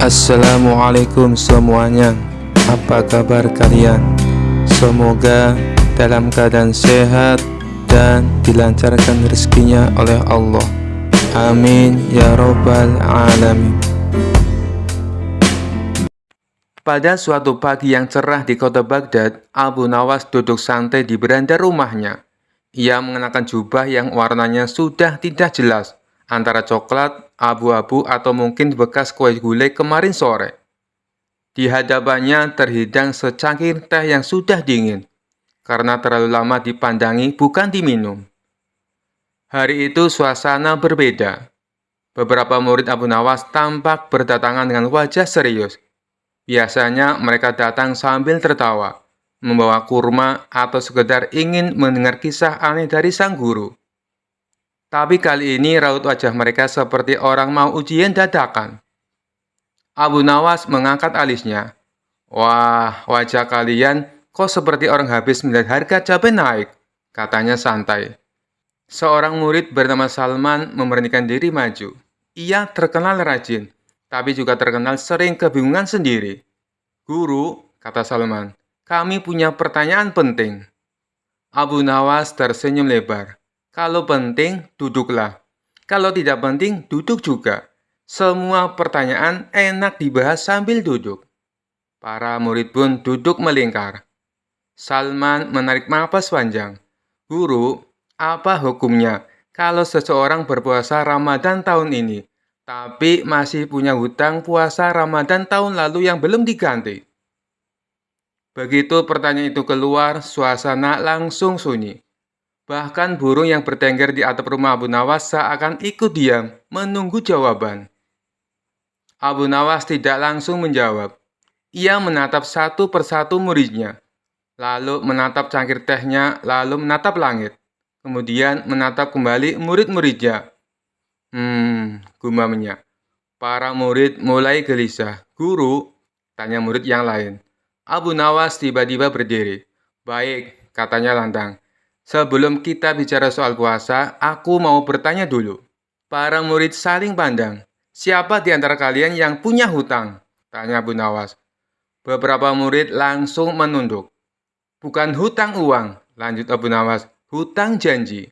Assalamualaikum semuanya. Apa kabar kalian? Semoga dalam keadaan sehat dan dilancarkan rezekinya oleh Allah. Amin ya robbal alamin. Pada suatu pagi yang cerah di kota Baghdad, Abu Nawas duduk santai di beranda rumahnya. Ia mengenakan jubah yang warnanya sudah tidak jelas, antara coklat, abu-abu, atau mungkin bekas kue gulai kemarin sore. Di hadapannya terhidang secangkir teh yang sudah dingin, karena terlalu lama dipandangi bukan diminum. Hari itu suasana berbeda. Beberapa murid Abu Nawas tampak berdatangan dengan wajah serius. Biasanya mereka datang sambil tertawa, membawa kurma atau sekedar ingin mendengar kisah aneh dari sang guru. Tapi kali ini raut wajah mereka seperti orang mau ujian dadakan. Abu Nawas mengangkat alisnya. "Wah, wajah kalian kok seperti orang habis melihat harga cabai naik," katanya santai. Seorang murid bernama Salman memberanikan diri maju. Ia terkenal rajin, tapi juga terkenal sering kebingungan sendiri. "Guru," kata Salman, "kami punya pertanyaan penting." Abu Nawas tersenyum lebar. "Kalau penting, duduklah. Kalau tidak penting, duduk juga. Semua pertanyaan enak dibahas sambil duduk." Para murid pun duduk melingkar. Salman menarik napas panjang. "Guru, apa hukumnya kalau seseorang berpuasa Ramadan tahun ini, tapi masih punya hutang puasa Ramadan tahun lalu yang belum diganti?" Begitu pertanyaan itu keluar, suasana langsung sunyi. Bahkan burung yang bertengger di atap rumah Abu Nawas seakan ikut diam, menunggu jawaban. Abu Nawas tidak langsung menjawab. Ia menatap satu persatu muridnya, lalu menatap cangkir tehnya, lalu menatap langit. Kemudian menatap kembali murid-muridnya. Gumamnya. Para murid mulai gelisah. "Guru?" tanya murid yang lain. Abu Nawas tiba-tiba berdiri. "Baik," katanya lantang. "Sebelum kita bicara soal puasa, aku mau bertanya dulu." Para murid saling pandang. "Siapa di antara kalian yang punya hutang?" tanya Abu Nawas. Beberapa murid langsung menunduk. "Bukan hutang uang," lanjut Abu Nawas. "Hutang janji."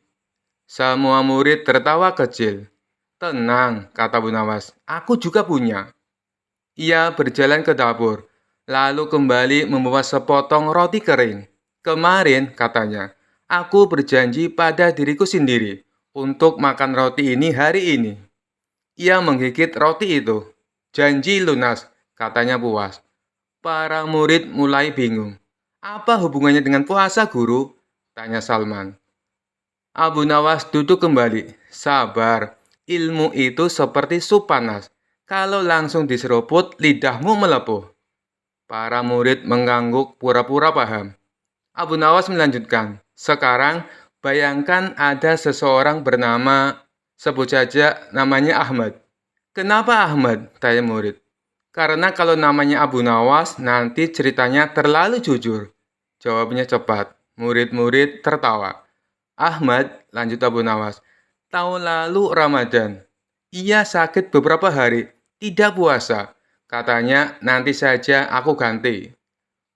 Semua murid tertawa kecil. "Tenang," kata Abu Nawas. "Aku juga punya." Ia berjalan ke dapur, lalu kembali membawa sepotong roti kering. "Kemarin," katanya, "aku berjanji pada diriku sendiri untuk makan roti ini hari ini." Ia menggigit roti itu. "Janji lunas," katanya puas. Para murid mulai bingung. "Apa hubungannya dengan puasa, Guru?" tanya Salman. Abu Nawas duduk kembali. "Sabar, ilmu itu seperti sup panas. Kalau langsung diseruput, lidahmu melepuh." Para murid mengangguk pura-pura paham. Abu Nawas melanjutkan, "Sekarang bayangkan ada seseorang bernama, sebut saja namanya Ahmad." "Kenapa Ahmad?" tanya murid. "Karena kalau namanya Abu Nawas, nanti ceritanya terlalu jujur." Jawabnya cepat. Murid-murid tertawa. "Ahmad," lanjut Abu Nawas, "tahun lalu Ramadan. Ia sakit beberapa hari, tidak puasa. Katanya, nanti saja aku ganti."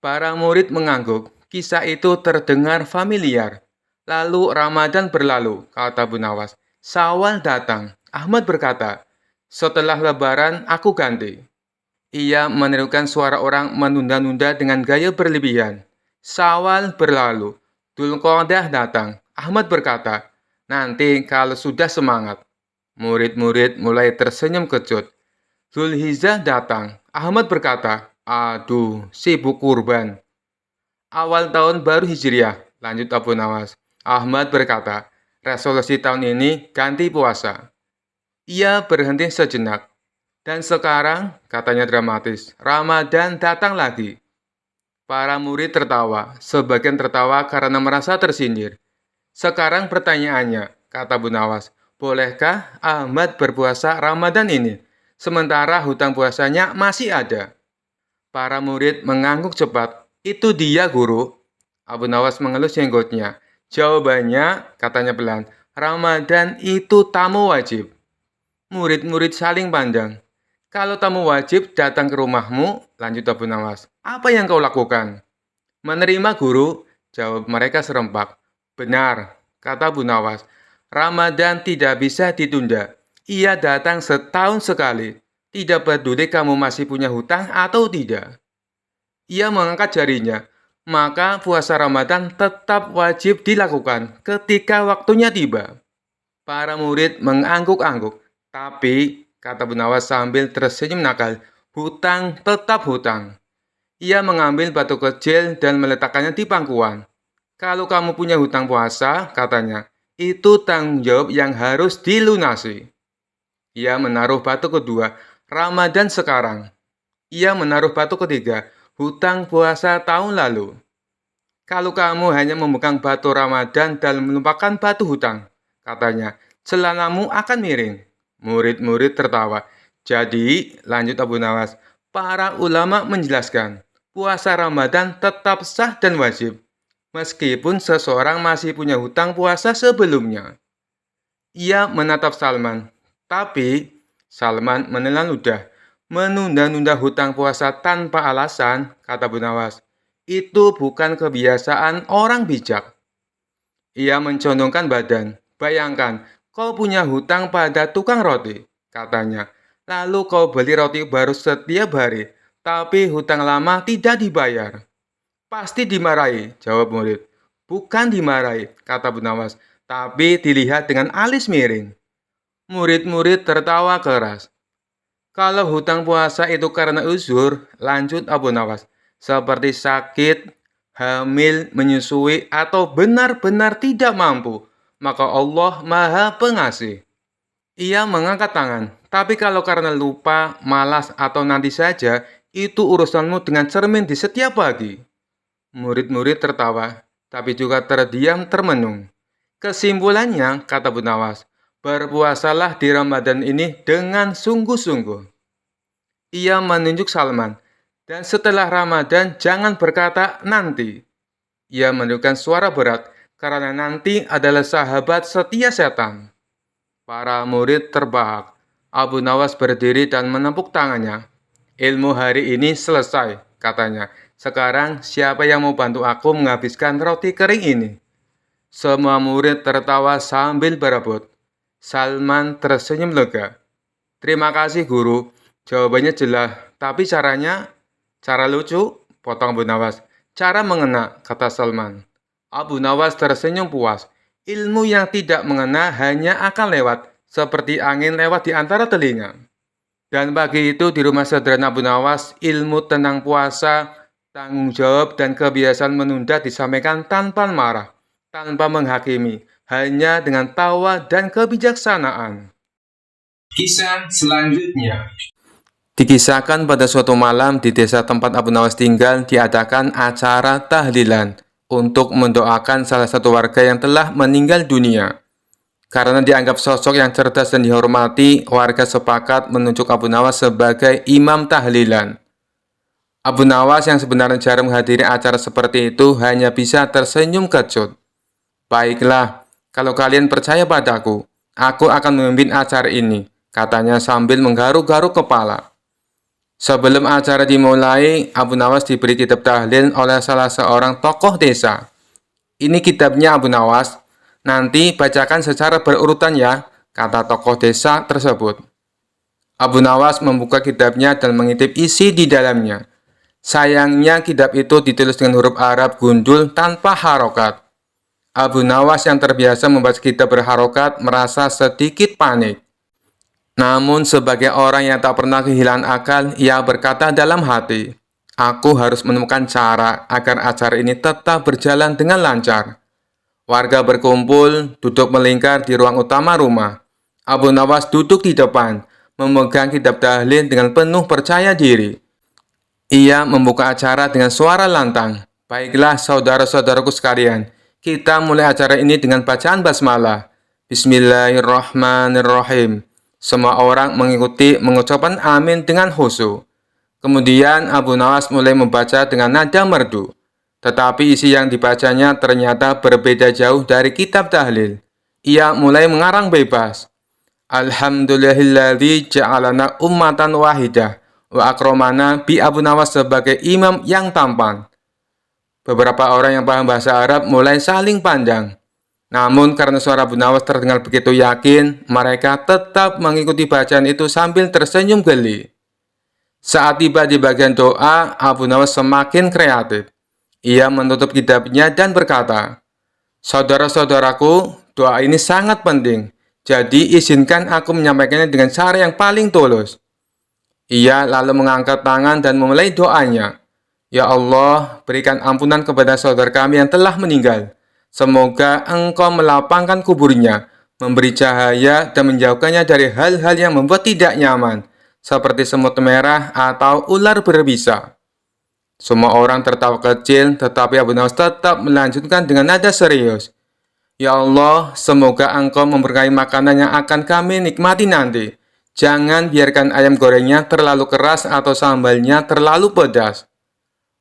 Para murid mengangguk. Kisah itu terdengar familiar. "Lalu Ramadan berlalu," kata Abu Nawas. "Syawal datang." Ahmad berkata, "Setelah Lebaran, aku ganti." Ia menirukan suara orang menunda-nunda dengan gaya berlebihan. Syawal berlalu. Dzulqa'dah datang. Ahmad berkata, "Nanti kalau sudah semangat." Murid-murid mulai tersenyum kecut. Zulhijjah datang. Ahmad berkata, "Aduh, sibuk kurban." Awal tahun baru Hijriah, lanjut Abu Nawas. Ahmad berkata, "Resolusi tahun ini ganti puasa." Ia berhenti sejenak. "Dan sekarang," katanya dramatis, "Ramadan datang lagi." Para murid tertawa, sebagian tertawa karena merasa tersindir. "Sekarang pertanyaannya," kata Bu Nawas, "bolehkah Ahmad berpuasa Ramadan ini, sementara hutang puasanya masih ada?" Para murid mengangguk cepat. "Itu dia, Guru." Abu Nawas mengelus jenggotnya. "Jawabannya," katanya pelan, "Ramadan itu tamu wajib." Murid-murid saling pandang. Kalau tamu wajib datang ke rumahmu, lanjut Abu Nawas, apa yang kau lakukan? Menerima guru, jawab mereka serempak. Benar, kata Abu Nawas. Ramadan tidak bisa ditunda. Ia datang setahun sekali. Tidak peduli kamu masih punya hutang atau tidak. Ia mengangkat jarinya. Maka puasa Ramadan tetap wajib dilakukan ketika waktunya tiba. Para murid mengangguk-angguk. Tapi, kata Bu Nawas sambil tersenyum nakal, hutang tetap hutang. Ia mengambil batu kecil dan meletakkannya di pangkuan. Kalau kamu punya hutang puasa, katanya, itu tanggung jawab yang harus dilunasi. Ia menaruh batu kedua, Ramadan sekarang. Ia menaruh batu ketiga, hutang puasa tahun lalu. Kalau kamu hanya memegang batu Ramadan dan melupakan batu hutang, katanya, celanamu akan miring. Murid-murid tertawa. Jadi, lanjut Abu Nawas, para ulama menjelaskan, puasa Ramadan tetap sah dan wajib, meskipun seseorang masih punya hutang puasa sebelumnya. Ia menatap Salman, tapi Salman menelan ludah. Menunda-nunda hutang puasa tanpa alasan, kata Bu Nawas, itu bukan kebiasaan orang bijak. Ia mencondongkan badan. Bayangkan, kau punya hutang pada tukang roti, katanya. Lalu kau beli roti baru setiap hari, tapi hutang lama tidak dibayar. Pasti dimarahi, jawab murid. Bukan dimarahi, kata Bu Nawas, tapi dilihat dengan alis miring. Murid-murid tertawa keras. Kalau hutang puasa itu karena uzur, lanjut Abu Nawas, seperti sakit, hamil, menyusui, atau benar-benar tidak mampu, maka Allah Maha Pengasih. Ia mengangkat tangan, tapi kalau karena lupa, malas, atau nanti saja, itu urusanmu dengan cermin di setiap pagi. Murid-murid tertawa, tapi juga terdiam termenung. Kesimpulannya, kata Bu Nawas, berpuasalah di Ramadan ini dengan sungguh-sungguh. Ia menunjuk Salman, dan setelah Ramadan jangan berkata nanti. Ia menunjukkan suara berat, karena nanti adalah sahabat setia setan. Para murid terbahak. Abu Nawas berdiri dan menepuk tangannya. Ilmu hari ini selesai, katanya. Sekarang siapa yang mau bantu aku menghabiskan roti kering ini? Semua murid tertawa sambil berebut. Salman tersenyum lega. Terima kasih guru, jawabannya jelas, tapi cara lucu, potong Abu Nawas. Cara mengena, kata Salman. Abu Nawas tersenyum puas. Ilmu yang tidak mengena hanya akan lewat, seperti angin lewat di antara telinga. Dan pagi itu di rumah sederhana Abu Nawas, ilmu tentang puasa, tanggung jawab, dan kebiasaan menunda disampaikan tanpa marah, tanpa menghakimi, hanya dengan tawa dan kebijaksanaan. Kisah selanjutnya. Dikisahkan pada suatu malam di desa tempat Abu Nawas tinggal diadakan acara tahlilan untuk mendoakan salah satu warga yang telah meninggal dunia. Karena dianggap sosok yang cerdas dan dihormati, warga sepakat menunjuk Abu Nawas sebagai imam tahlilan. Abu Nawas yang sebenarnya jarang menghadiri acara seperti itu hanya bisa tersenyum kecut. Baiklah, kalau kalian percaya padaku, aku akan memimpin acara ini, katanya sambil menggaruk-garuk kepala. Sebelum acara dimulai, Abu Nawas diberi kitab tahlil oleh salah seorang tokoh desa. Ini kitabnya Abu Nawas, nanti bacakan secara berurutan ya, kata tokoh desa tersebut. Abu Nawas membuka kitabnya dan mengintip isi di dalamnya. Sayangnya kitab itu ditulis dengan huruf Arab gundul tanpa harokat. Abu Nawas yang terbiasa membaca kitab berharokat merasa sedikit panik. Namun sebagai orang yang tak pernah kehilangan akal, ia berkata dalam hati, aku harus menemukan cara agar acara ini tetap berjalan dengan lancar. Warga berkumpul, duduk melingkar di ruang utama rumah. Abu Nawas duduk di depan, memegang kitab tahlil dengan penuh percaya diri. Ia membuka acara dengan suara lantang. Baiklah saudara-saudaraku sekalian, kita mulai acara ini dengan bacaan basmalah. Bismillahirrahmanirrahim. Semua orang mengikuti mengucapkan amin dengan khusyuk. Kemudian Abu Nawas mulai membaca dengan nada merdu. Tetapi isi yang dibacanya ternyata berbeda jauh dari kitab tahlil. Ia mulai mengarang bebas. Alhamdulillahilladzi ja'alana ummatan wahidah wa akramana bi Abu Nawas sebagai imam yang tampan. Beberapa orang yang paham bahasa Arab mulai saling pandang. Namun karena suara Abu Nawas terdengar begitu yakin, mereka tetap mengikuti bacaan itu sambil tersenyum geli. Saat tiba di bagian doa, Abu Nawas semakin kreatif. Ia menutup kitabnya dan berkata, "Saudara-saudaraku, doa ini sangat penting. Jadi izinkan aku menyampaikannya dengan cara yang paling tulus." Ia lalu mengangkat tangan dan memulai doanya. "Ya Allah, berikan ampunan kepada saudara kami yang telah meninggal. Semoga Engkau melapangkan kuburnya, memberi cahaya dan menjauhkannya dari hal-hal yang membuat tidak nyaman, seperti semut merah atau ular berbisa." Semua orang tertawa kecil, tetapi Abu Nawas tetap melanjutkan dengan nada serius. "Ya Allah, semoga Engkau memberkahi makanan yang akan kami nikmati nanti. Jangan biarkan ayam gorengnya terlalu keras atau sambalnya terlalu pedas."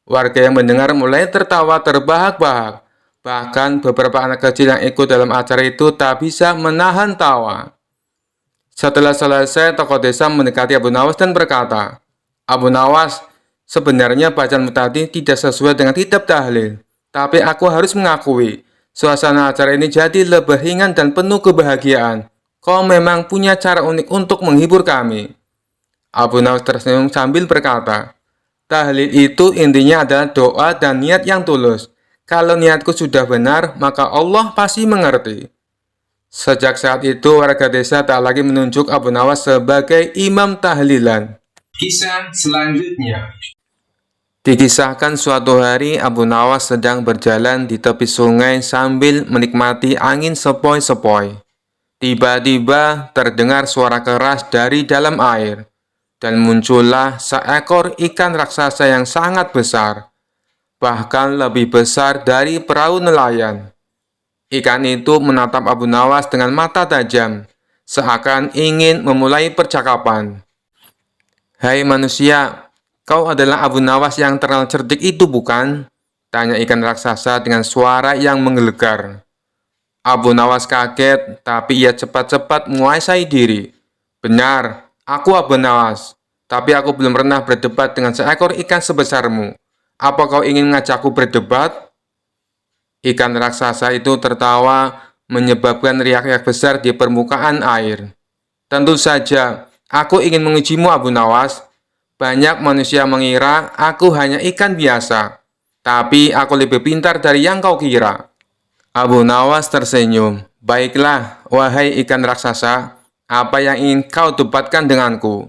Warga yang mendengar mulai tertawa terbahak-bahak. Bahkan beberapa anak kecil yang ikut dalam acara itu tak bisa menahan tawa. Setelah selesai, tokoh desa mendekati Abu Nawas dan berkata, "Abu Nawas, sebenarnya bacaanmu tadi tidak sesuai dengan kitab tahlil. Tapi aku harus mengakui, suasana acara ini jadi lebih ringan dan penuh kebahagiaan. Kau memang punya cara unik untuk menghibur kami." Abu Nawas tersenyum sambil berkata, "Tahlil itu intinya adalah doa dan niat yang tulus. Kalau niatku sudah benar, maka Allah pasti mengerti." Sejak saat itu, warga desa tak lagi menunjuk Abu Nawas sebagai imam tahlilan. Kisah selanjutnya. Dikisahkan suatu hari Abu Nawas sedang berjalan di tepi sungai sambil menikmati angin sepoi-sepoi. Tiba-tiba terdengar suara keras dari dalam air, dan muncullah seekor ikan raksasa yang sangat besar, bahkan lebih besar dari perahu nelayan. Ikan itu menatap Abu Nawas dengan mata tajam, seakan ingin memulai percakapan. "Hai manusia, kau adalah Abu Nawas yang terkenal cerdik itu bukan?" tanya ikan raksasa dengan suara yang menggelegar. Abu Nawas kaget, tapi ia cepat-cepat menguasai diri. "Benar, aku Abu Nawas, tapi aku belum pernah berdebat dengan seekor ikan sebesarmu. Apa kau ingin mengajakku berdebat?" Ikan raksasa itu tertawa, menyebabkan riak-riak besar di permukaan air. "Tentu saja, aku ingin mengujimu Abu Nawas. Banyak manusia mengira aku hanya ikan biasa, tapi aku lebih pintar dari yang kau kira." Abu Nawas tersenyum. "Baiklah, wahai ikan raksasa, apa yang ingin kau debatkan denganku?"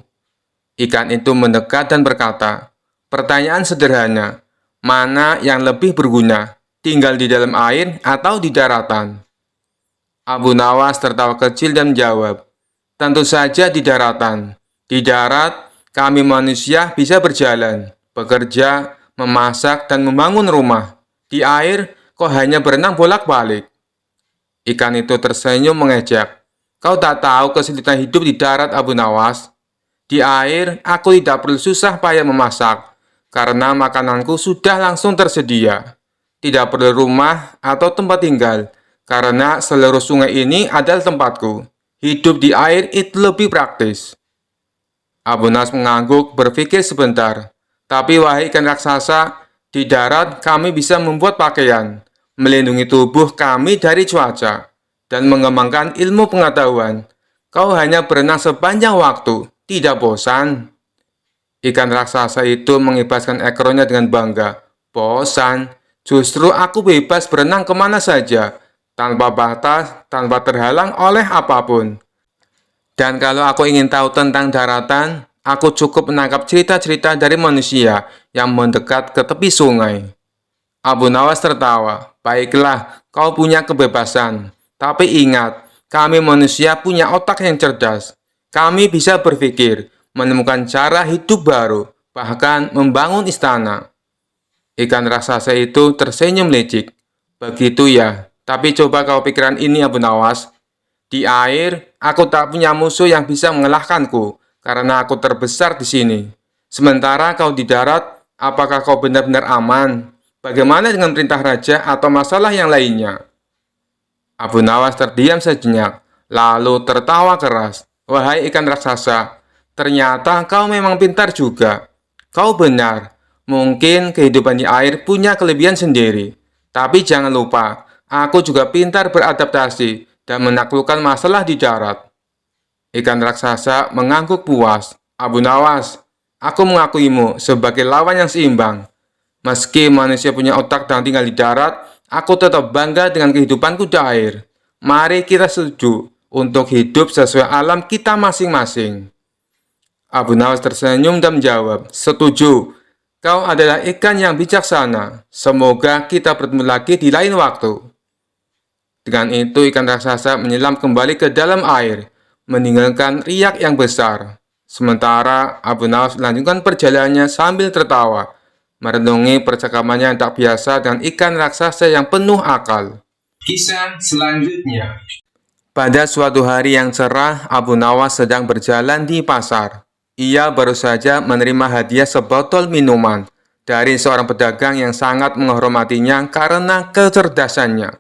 Ikan itu mendekat dan berkata, "Pertanyaan sederhana, mana yang lebih berguna? Tinggal di dalam air atau di daratan?" Abu Nawas tertawa kecil dan menjawab, "Tentu saja di daratan. Di darat, kami manusia bisa berjalan, bekerja, memasak, dan membangun rumah. Di air, kau hanya berenang bolak-balik." Ikan itu tersenyum mengejek. "Kau tak tahu kesulitan hidup di darat, Abu Nawas. Di air, aku tidak perlu susah payah memasak, karena makananku sudah langsung tersedia. Tidak perlu rumah atau tempat tinggal, karena seluruh sungai ini adalah tempatku. Hidup di air itu lebih praktis." Abu Nawas mengangguk, berpikir sebentar. "Tapi wahai ikan raksasa, di darat kami bisa membuat pakaian, melindungi tubuh kami dari cuaca, dan mengembangkan ilmu pengetahuan. Kau hanya berenang sepanjang waktu, tidak bosan?" Ikan raksasa itu mengibaskan ekornya dengan bangga. "Bosan? Justru aku bebas berenang kemana saja, tanpa batas, tanpa terhalang oleh apapun. Dan kalau aku ingin tahu tentang daratan, aku cukup menangkap cerita-cerita dari manusia yang mendekat ke tepi sungai." Abu Nawas tertawa. "Baiklah, kau punya kebebasan. Tapi ingat, kami manusia punya otak yang cerdas. Kami bisa berpikir, menemukan cara hidup baru, bahkan membangun istana." Ikan raksasa itu tersenyum licik. "Begitu ya, tapi coba kau pikiran ini Abu Nawas. Di air, aku tak punya musuh yang bisa mengalahkanku, karena aku terbesar di sini. Sementara kau di darat, apakah kau benar-benar aman? Bagaimana dengan perintah raja atau masalah yang lainnya?" Abu Nawas terdiam sejenak, lalu tertawa keras. Wahai ikan raksasa, ternyata kau memang pintar juga. Kau benar, mungkin kehidupan di air punya kelebihan sendiri. Tapi jangan lupa, aku juga pintar beradaptasi dan menaklukkan masalah di darat. Ikan raksasa mengangguk puas. Abu Nawas, aku mengakuimu sebagai lawan yang seimbang. Meski manusia punya otak dan tinggal di darat, aku tetap bangga dengan kehidupanku di air. Mari kita setuju untuk hidup sesuai alam kita masing-masing. Abu Nawas tersenyum dan menjawab, setuju. Kau adalah ikan yang bijaksana. Semoga kita bertemu lagi di lain waktu. Dengan itu, ikan raksasa menyelam kembali ke dalam air, meninggalkan riak yang besar. Sementara Abu Nawas melanjutkan perjalanannya sambil tertawa, merenungi percakapannya yang tak biasa dengan ikan raksasa yang penuh akal. Kisah selanjutnya. Pada suatu hari yang cerah, Abu Nawas sedang berjalan di pasar. Ia baru saja menerima hadiah sebotol minuman dari seorang pedagang yang sangat menghormatinya karena kecerdasannya.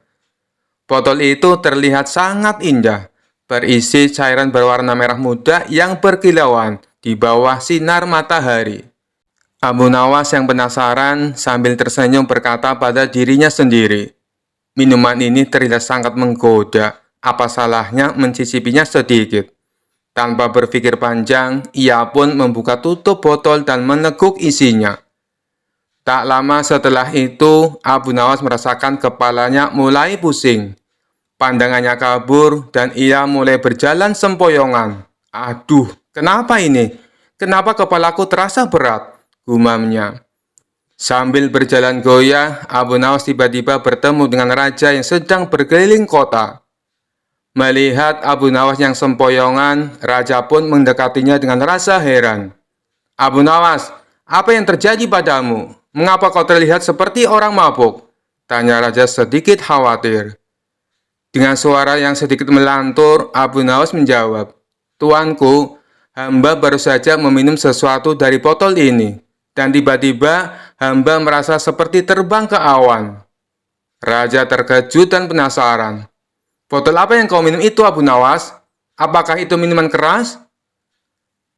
Botol itu terlihat sangat indah, berisi cairan berwarna merah muda yang berkilauan di bawah sinar matahari. Abu Nawas yang penasaran sambil tersenyum berkata pada dirinya sendiri, minuman ini terlihat sangat menggoda, apa salahnya mencicipinya sedikit? Tanpa berpikir panjang, ia pun membuka tutup botol dan meneguk isinya. Tak lama setelah itu, Abu Nawas merasakan kepalanya mulai pusing. Pandangannya kabur dan ia mulai berjalan sempoyongan. Aduh, kenapa ini? Kenapa kepalaku terasa berat? Gumamnya. Sambil berjalan goyah, Abu Nawas tiba-tiba bertemu dengan raja yang sedang berkeliling kota. Melihat Abu Nawas yang sempoyongan, raja pun mendekatinya dengan rasa heran. Abu Nawas, apa yang terjadi padamu? Mengapa kau terlihat seperti orang mabuk? Tanya raja sedikit khawatir. Dengan suara yang sedikit melantur, Abu Nawas menjawab, Tuanku, hamba baru saja meminum sesuatu dari botol ini, dan tiba-tiba hamba merasa seperti terbang ke awan. Raja terkejut dan penasaran. Botol apa yang kau minum itu, Abu Nawas? Apakah itu minuman keras?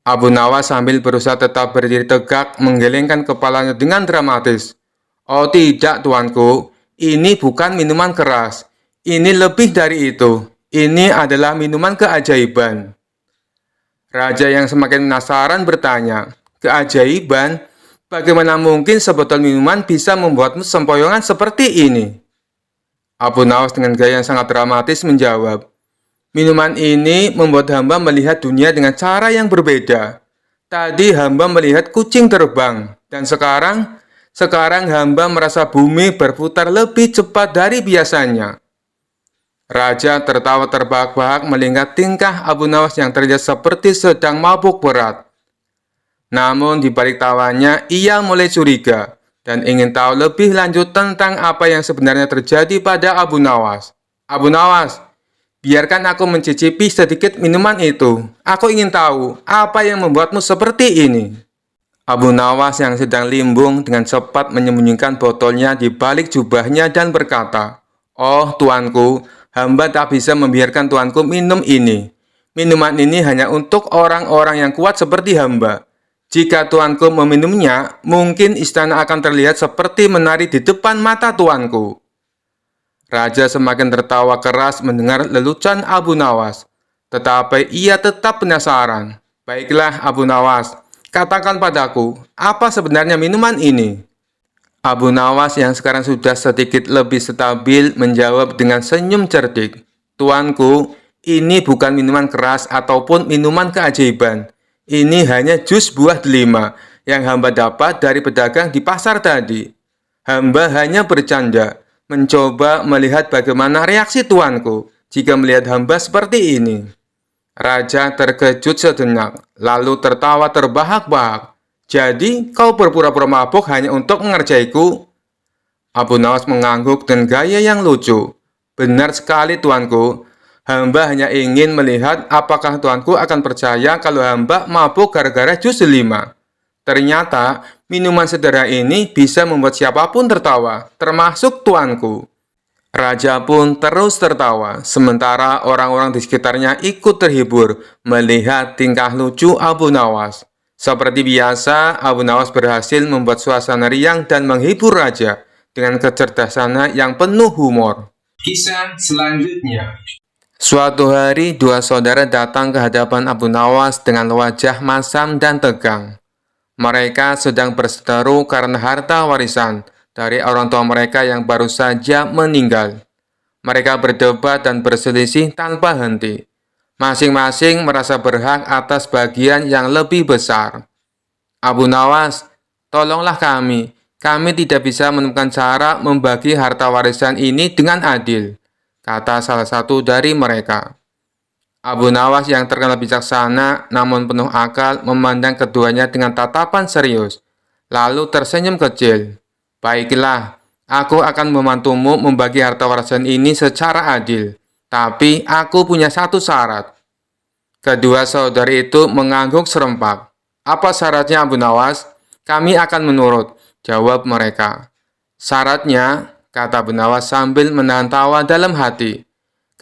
Abu Nawas sambil berusaha tetap berdiri tegak, menggelengkan kepalanya dengan dramatis. Oh tidak, tuanku, ini bukan minuman keras. Ini lebih dari itu. Ini adalah minuman keajaiban. Raja yang semakin penasaran bertanya, keajaiban? Bagaimana mungkin sebotol minuman bisa membuatmu sempoyongan seperti ini? Abu Nawas dengan gaya yang sangat dramatis menjawab, minuman ini membuat hamba melihat dunia dengan cara yang berbeda. Tadi hamba melihat kucing terbang, dan sekarang hamba merasa bumi berputar lebih cepat dari biasanya. Raja tertawa terbahak-bahak melihat tingkah Abu Nawas yang terlihat seperti sedang mabuk berat. Namun di balik tawanya, ia mulai curiga dan ingin tahu lebih lanjut tentang apa yang sebenarnya terjadi pada Abu Nawas. Abu Nawas, biarkan aku mencicipi sedikit minuman itu. Aku ingin tahu apa yang membuatmu seperti ini. Abu Nawas yang sedang limbung dengan cepat menyembunyikan botolnya di balik jubahnya dan berkata, Oh tuanku, hamba tak bisa membiarkan tuanku minum ini. Minuman ini hanya untuk orang-orang yang kuat seperti hamba. Jika tuanku meminumnya, mungkin istana akan terlihat seperti menari di depan mata tuanku. Raja semakin tertawa keras mendengar lelucon Abu Nawas. Tetapi ia tetap penasaran. Baiklah Abu Nawas, katakan padaku, apa sebenarnya minuman ini? Abu Nawas yang sekarang sudah sedikit lebih stabil menjawab dengan senyum cerdik. Tuanku, ini bukan minuman keras ataupun minuman keajaiban. Ini hanya jus buah delima yang hamba dapat dari pedagang di pasar tadi. Hamba hanya bercanda, mencoba melihat bagaimana reaksi tuanku jika melihat hamba seperti ini. Raja terkejut sejenak, lalu tertawa terbahak-bahak. Jadi, kau berpura-pura mabuk hanya untuk mengerjaiku? Abu Nawas mengangguk dengan gaya yang lucu. Benar sekali tuanku. Hamba hanya ingin melihat apakah tuanku akan percaya kalau hamba mabuk gara-gara jus delima. Ternyata, minuman sederhana ini bisa membuat siapapun tertawa, termasuk tuanku. Raja pun terus tertawa, sementara orang-orang di sekitarnya ikut terhibur melihat tingkah lucu Abu Nawas. Seperti biasa, Abu Nawas berhasil membuat suasana riang dan menghibur raja dengan kecerdasannya yang penuh humor. Kisah selanjutnya. Suatu hari, dua saudara datang ke hadapan Abu Nawas dengan wajah masam dan tegang. Mereka sedang berseteru karena harta warisan dari orang tua mereka yang baru saja meninggal. Mereka berdebat dan berselisih tanpa henti. Masing-masing merasa berhak atas bagian yang lebih besar. Abu Nawas, tolonglah kami. Kami tidak bisa menemukan cara membagi harta warisan ini dengan adil, kata salah satu dari mereka. Abu Nawas yang terkenal bijaksana namun penuh akal memandang keduanya dengan tatapan serius, lalu tersenyum kecil. Baiklah, aku akan membantumu membagi harta warisan ini secara adil, tapi aku punya satu syarat. Kedua saudari itu mengangguk serempak. Apa syaratnya Abu Nawas? Kami akan menurut, jawab mereka. Syaratnya, kata Abu Nawas sambil menahan tawa dalam hati.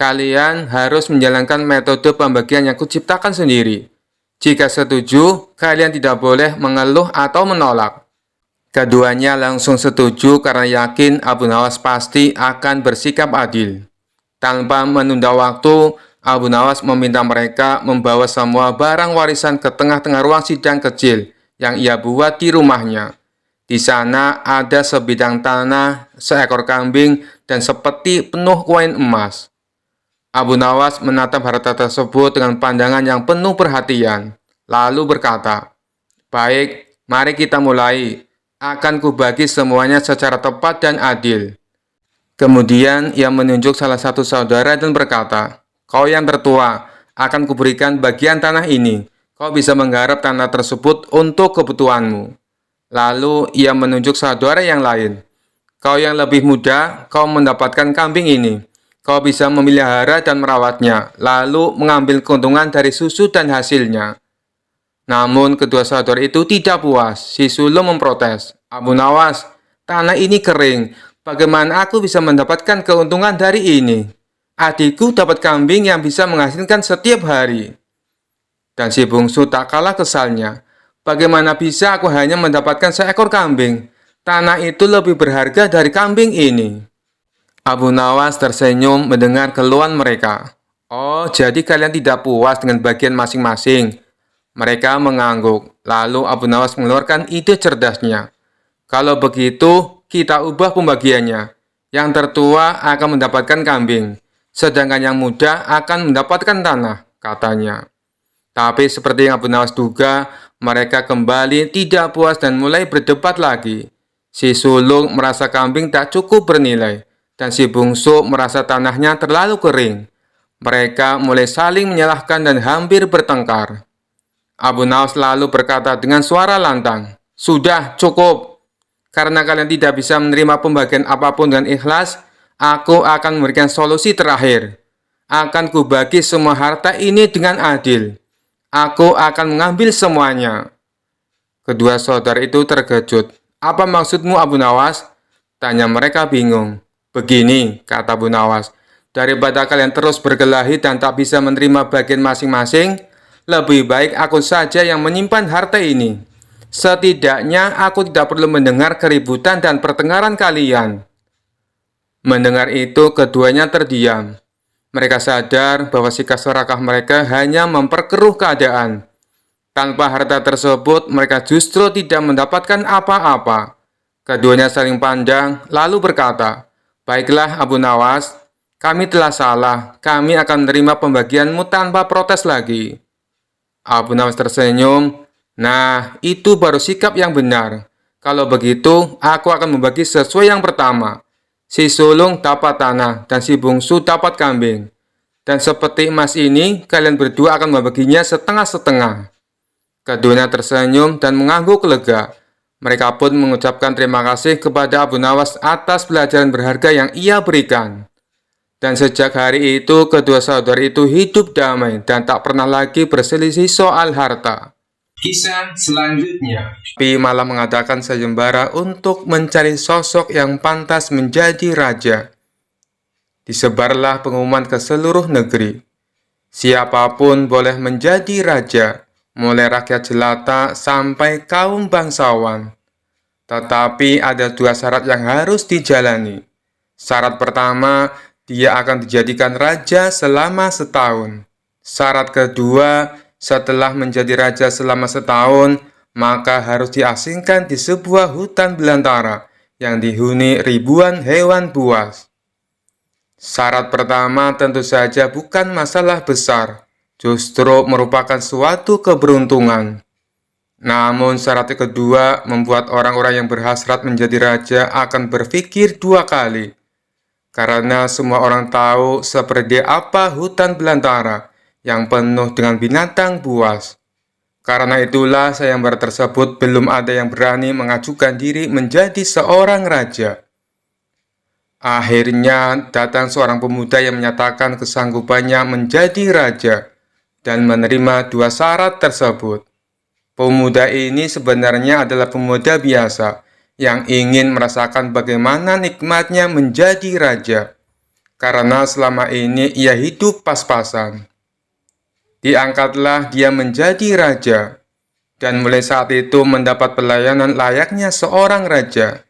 Kalian harus menjalankan metode pembagian yang kuciptakan sendiri. Jika setuju, kalian tidak boleh mengeluh atau menolak. Keduanya langsung setuju karena yakin Abu Nawas pasti akan bersikap adil. Tanpa menunda waktu, Abu Nawas meminta mereka membawa semua barang warisan ke tengah-tengah ruang sidang kecil yang ia buat di rumahnya. Di sana ada sebidang tanah, seekor kambing, dan sepeti penuh koin emas. Abu Nawas menatap harta tersebut dengan pandangan yang penuh perhatian, lalu berkata, "Baik, mari kita mulai. Akan kubagi semuanya secara tepat dan adil." Kemudian ia menunjuk salah satu saudara dan berkata, "Kau yang tertua, akan kuberikan bagian tanah ini. Kau bisa menggarap tanah tersebut untuk kebutuhanmu." Lalu ia menunjuk saudara yang lain, "Kau yang lebih muda, kau mendapatkan kambing ini. Kau bisa memelihara dan merawatnya, lalu mengambil keuntungan dari susu dan hasilnya." Namun kedua saudara itu tidak puas. Si sulung memprotes, "Abu Nawas, tanah ini kering. Bagaimana aku bisa mendapatkan keuntungan dari ini? Adikku dapat kambing yang bisa menghasilkan setiap hari." Dan si bungsu tak kalah kesalnya. "Bagaimana bisa aku hanya mendapatkan seekor kambing? Tanah itu lebih berharga dari kambing ini." Abu Nawas tersenyum mendengar keluhan mereka. "Oh, jadi kalian tidak puas dengan bagian masing-masing?" Mereka mengangguk. Lalu Abu Nawas mengeluarkan ide cerdasnya. "Kalau begitu, kita ubah pembagiannya. Yang tertua akan mendapatkan kambing, sedangkan yang muda akan mendapatkan tanah," katanya. Tapi seperti yang Abu Nawas duga, mereka kembali tidak puas dan mulai berdebat lagi. Si sulung merasa kambing tak cukup bernilai, dan si bungsu merasa tanahnya terlalu kering. Mereka mulai saling menyalahkan dan hampir bertengkar. Abu Nawas lalu berkata dengan suara lantang, "Sudah cukup. Karena kalian tidak bisa menerima pembagian apapun dengan ikhlas, aku akan memberikan solusi terakhir. Akan kubagi semua harta ini dengan adil. Aku akan mengambil semuanya." Kedua saudara itu terkejut. "Apa maksudmu, Abu Nawas?" tanya mereka bingung. "Begini," kata Abu Nawas, "daripada kalian terus berkelahi dan tak bisa menerima bagian masing-masing, lebih baik aku saja yang menyimpan harta ini. Setidaknya aku tidak perlu mendengar keributan dan pertengkaran kalian." Mendengar itu, keduanya terdiam. Mereka sadar bahwa sikap serakah mereka hanya memperkeruh keadaan. Tanpa harta tersebut, mereka justru tidak mendapatkan apa-apa. Keduanya saling pandang, lalu berkata, "Baiklah Abu Nawas, kami telah salah. Kami akan menerima pembagianmu tanpa protes lagi." Abu Nawas tersenyum. "Nah, itu baru sikap yang benar. Kalau begitu, aku akan membagi sesuai yang pertama. Si sulung dapat tanah, dan si bungsu dapat kambing. Dan seperti emas ini, kalian berdua akan membaginya setengah-setengah." Keduanya tersenyum dan mengangguk lega. Mereka pun mengucapkan terima kasih kepada Abu Nawas atas pelajaran berharga yang ia berikan. Dan sejak hari itu, kedua saudara itu hidup damai dan tak pernah lagi berselisih soal harta. Kisah selanjutnya. Tapi malah mengadakan sayembara untuk mencari sosok yang pantas menjadi raja. Disebarlah pengumuman ke seluruh negeri. Siapapun boleh menjadi raja, mulai rakyat jelata sampai kaum bangsawan. Tetapi ada dua syarat yang harus dijalani. Syarat pertama, dia akan dijadikan raja selama setahun. Syarat kedua, setelah menjadi raja selama setahun, maka harus diasingkan di sebuah hutan belantara yang dihuni ribuan hewan buas. Syarat pertama tentu saja bukan masalah besar, justru merupakan suatu keberuntungan. Namun syarat kedua membuat orang-orang yang berhasrat menjadi raja akan berpikir dua kali. Karena semua orang tahu seperti apa hutan belantara yang penuh dengan binatang buas. Karena itulah sayembara tersebut belum ada yang berani mengajukan diri menjadi seorang raja. Akhirnya datang seorang pemuda yang menyatakan kesanggupannya menjadi raja dan menerima dua syarat tersebut. Pemuda ini sebenarnya adalah pemuda biasa yang ingin merasakan bagaimana nikmatnya menjadi raja, karena selama ini ia hidup pas-pasan. Diangkatlah dia menjadi raja, dan mulai saat itu mendapat pelayanan layaknya seorang raja.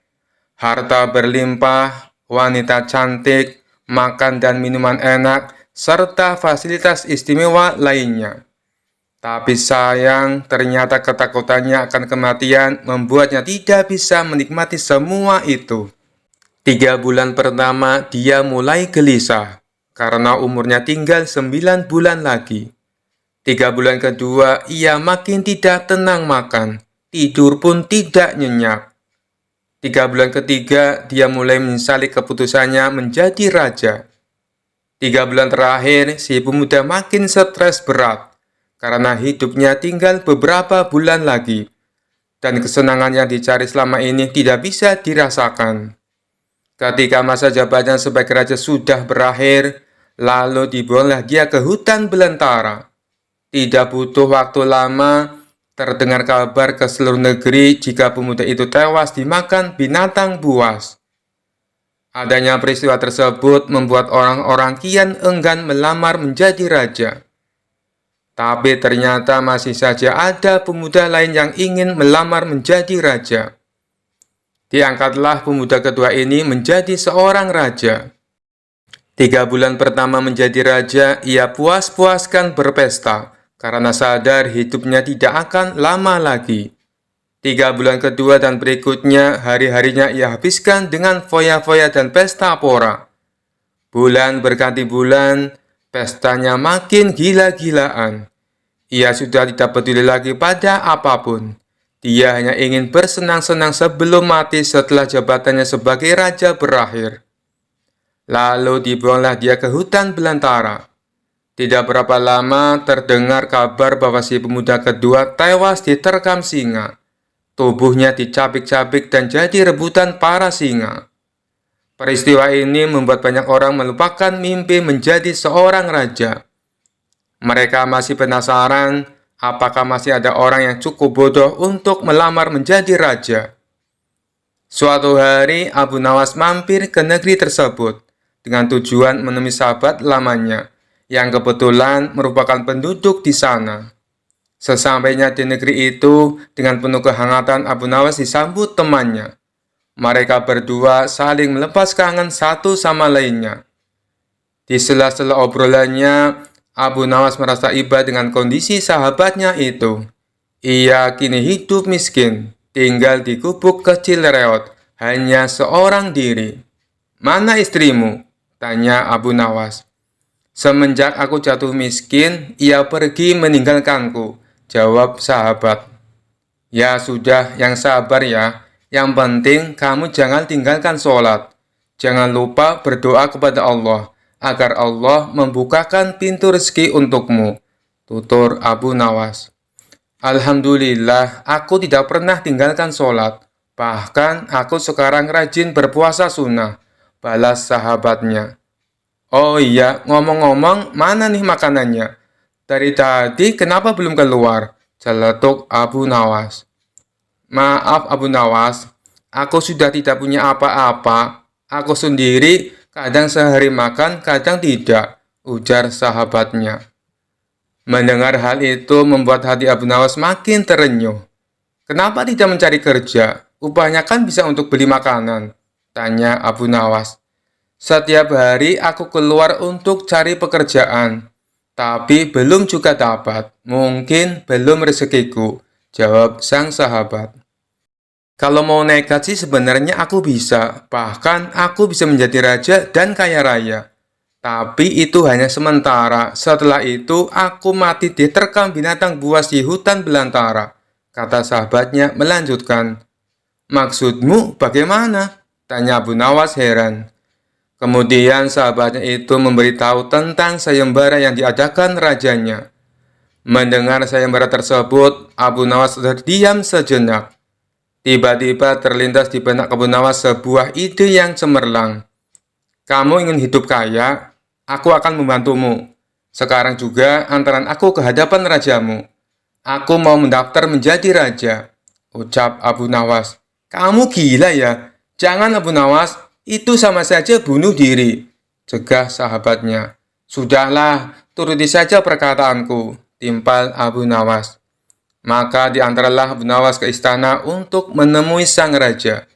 Harta berlimpah, wanita cantik, makan dan minuman enak, serta fasilitas istimewa lainnya. Tapi sayang, ternyata ketakutannya akan kematian membuatnya tidak bisa menikmati semua itu. 3 bulan pertama, dia mulai gelisah, karena umurnya tinggal 9 bulan lagi. 3 bulan kedua, ia makin tidak tenang makan, tidur pun tidak nyenyak. 3 bulan ketiga, dia mulai menyesali keputusannya menjadi raja. 3 bulan terakhir, si pemuda makin stres berat, karena hidupnya tinggal beberapa bulan lagi, dan kesenangan yang dicari selama ini tidak bisa dirasakan. Ketika masa jabatannya sebagai raja sudah berakhir, lalu dibuanglah dia ke hutan belantara. Tidak butuh waktu lama, terdengar kabar ke seluruh negeri jika pemuda itu tewas dimakan binatang buas. Adanya peristiwa tersebut membuat orang-orang kian enggan melamar menjadi raja. Tapi ternyata masih saja ada pemuda lain yang ingin melamar menjadi raja. Diangkatlah pemuda kedua ini menjadi seorang raja. 3 bulan pertama menjadi raja, ia puas-puaskan berpesta, karena sadar hidupnya tidak akan lama lagi. 3 bulan kedua dan berikutnya, hari-harinya ia habiskan dengan foya-foya dan pesta pora. Bulan berganti bulan, pestanya makin gila-gilaan. Ia sudah tidak peduli lagi pada apapun. Dia hanya ingin bersenang-senang sebelum mati setelah jabatannya sebagai raja berakhir. Lalu dibuanglah dia ke hutan belantara. Tidak berapa lama terdengar kabar bahwa si pemuda kedua tewas diterkam singa. Tubuhnya dicabik-cabik dan jadi rebutan para singa. Peristiwa ini membuat banyak orang melupakan mimpi menjadi seorang raja. Mereka masih penasaran apakah masih ada orang yang cukup bodoh untuk melamar menjadi raja. Suatu hari Abu Nawas mampir ke negeri tersebut dengan tujuan menemui sahabat lamanya yang kebetulan merupakan penduduk di sana. Sesampainya di negeri itu, dengan penuh kehangatan Abu Nawas disambut temannya. Mereka berdua saling melepas kangen satu sama lainnya. Di sela-sela obrolannya, Abu Nawas merasa iba dengan kondisi sahabatnya itu. Ia kini hidup miskin, tinggal di gubuk kecil reot, hanya seorang diri. "Mana istrimu?" tanya Abu Nawas. "Semenjak aku jatuh miskin, ia pergi meninggalkanku," jawab sahabat. "Ya sudah, yang sabar ya. Yang penting kamu jangan tinggalkan sholat. Jangan lupa berdoa kepada Allah, agar Allah membukakan pintu rezeki untukmu," tutur Abu Nawas. "Alhamdulillah, aku tidak pernah tinggalkan sholat. Bahkan aku sekarang rajin berpuasa sunnah," balas sahabatnya. "Oh iya, ngomong-ngomong, mana nih makanannya? Dari tadi kenapa belum keluar?" celetuk Abu Nawas. "Maaf Abu Nawas, aku sudah tidak punya apa-apa. Aku sendiri kadang sehari makan, kadang tidak, ujar sahabatnya. Mendengar hal itu membuat hati Abu Nawas makin terenyuh. Kenapa tidak mencari kerja? Upahnya kan bisa untuk beli makanan, tanya Abu Nawas. Setiap hari aku keluar untuk cari pekerjaan, tapi belum juga dapat. Mungkin belum rezekiku, jawab sang sahabat. Kalau mau nekat sih sebenarnya aku bisa, bahkan aku bisa menjadi raja dan kaya raya. Tapi itu hanya sementara, setelah itu aku mati diterkam binatang buas di hutan belantara, kata sahabatnya melanjutkan. Maksudmu bagaimana? Tanya Abu Nawas heran. Kemudian sahabatnya itu memberitahu tentang sayembara yang diadakan rajanya. Mendengar sayembara tersebut, Abu Nawas terdiam sejenak. Tiba-tiba terlintas di benak Abu Nawas sebuah ide yang cemerlang. Kamu ingin hidup kaya? Aku akan membantumu. Sekarang juga antaran aku ke hadapan rajamu. Aku mau mendaftar menjadi raja, ucap Abu Nawas. Kamu gila ya? Jangan Abu Nawas, itu sama saja bunuh diri, cegah sahabatnya. Sudahlah, turuti saja perkataanku, timpal Abu Nawas. Maka diantarlah Abu Nawas ke istana untuk menemui sang raja.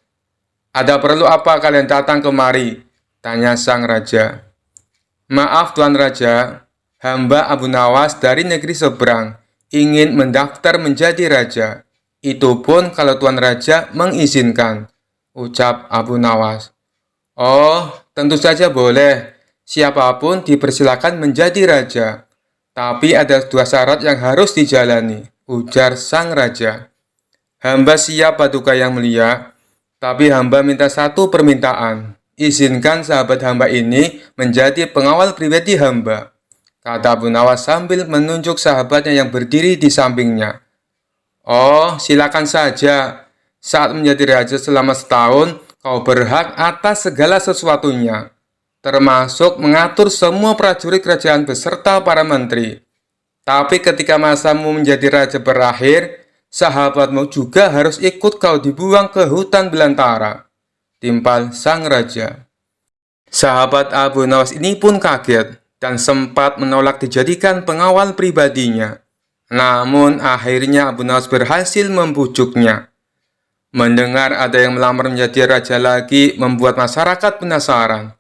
Ada perlu apa kalian datang kemari? Tanya sang raja. Maaf Tuan Raja, hamba Abu Nawas dari negeri seberang ingin mendaftar menjadi raja. Itu pun kalau Tuan Raja mengizinkan, ucap Abu Nawas. Oh, tentu saja boleh. Siapapun dipersilakan menjadi raja. Tapi ada dua syarat yang harus dijalani, ujar sang raja. Hamba siap Paduka Yang Mulia, tapi hamba minta satu permintaan. Izinkan sahabat hamba ini menjadi pengawal pribadi hamba, kata Abu Nawas sambil menunjuk sahabatnya yang berdiri di sampingnya. Oh, silakan saja. Saat menjadi raja selama setahun, kau berhak atas segala sesuatunya, termasuk mengatur semua prajurit kerajaan beserta para menteri. Tapi ketika masamu menjadi raja berakhir, sahabatmu juga harus ikut kau dibuang ke hutan belantara, timpal sang raja. Sahabat Abu Nawas ini pun kaget dan sempat menolak dijadikan pengawal pribadinya. Namun akhirnya Abu Nawas berhasil membujuknya. Mendengar ada yang melamar menjadi raja lagi membuat masyarakat penasaran.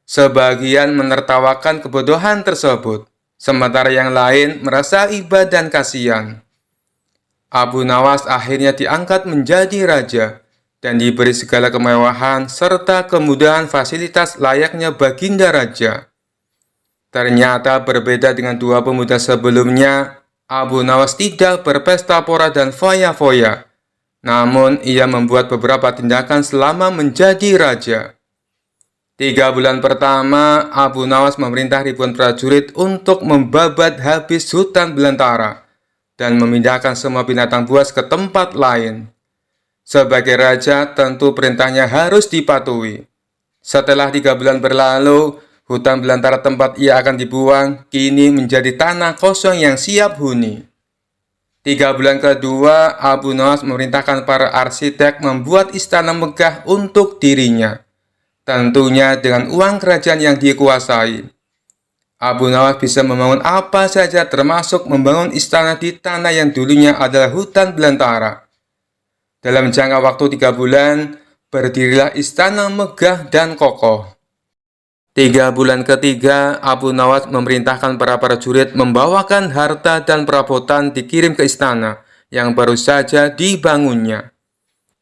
Sebagian menertawakan kebodohan tersebut, sementara yang lain merasa iba dan kasihan. Abu Nawas akhirnya diangkat menjadi raja dan diberi segala kemewahan serta kemudahan fasilitas layaknya baginda raja. Ternyata berbeda dengan dua pemuda sebelumnya, Abu Nawas tidak berpesta pora dan foya-foya. Namun ia membuat beberapa tindakan selama menjadi raja. 3 bulan pertama, Abu Nawas memerintah ribuan prajurit untuk membabat habis hutan belantara dan memindahkan semua binatang buas ke tempat lain. Sebagai raja, tentu perintahnya harus dipatuhi. Setelah 3 bulan berlalu, hutan belantara tempat ia akan dibuang kini menjadi tanah kosong yang siap huni. 3 bulan kedua, Abu Nawas memerintahkan para arsitek membuat istana megah untuk dirinya, tentunya dengan uang kerajaan yang dikuasai. Abu Nawas bisa membangun apa saja termasuk membangun istana di tanah yang dulunya adalah hutan belantara. Dalam jangka waktu 3 bulan, berdirilah istana megah dan kokoh. 3 bulan ketiga, Abu Nawas memerintahkan para prajurit membawakan harta dan perabotan dikirim ke istana yang baru saja dibangunnya.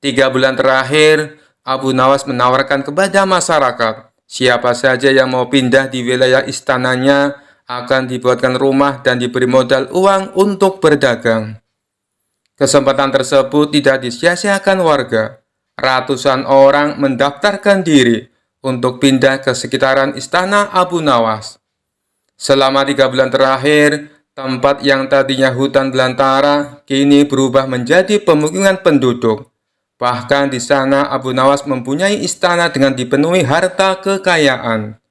3 bulan terakhir, Abu Nawas menawarkan kepada masyarakat, siapa saja yang mau pindah di wilayah istananya akan dibuatkan rumah dan diberi modal uang untuk berdagang. Kesempatan tersebut tidak disia-siakan warga. Ratusan orang mendaftarkan diri untuk pindah ke sekitaran istana Abu Nawas. Selama 3 bulan terakhir, tempat yang tadinya hutan belantara kini berubah menjadi pemukiman penduduk. Bahkan di sana Abu Nawas mempunyai istana dengan dipenuhi harta kekayaan.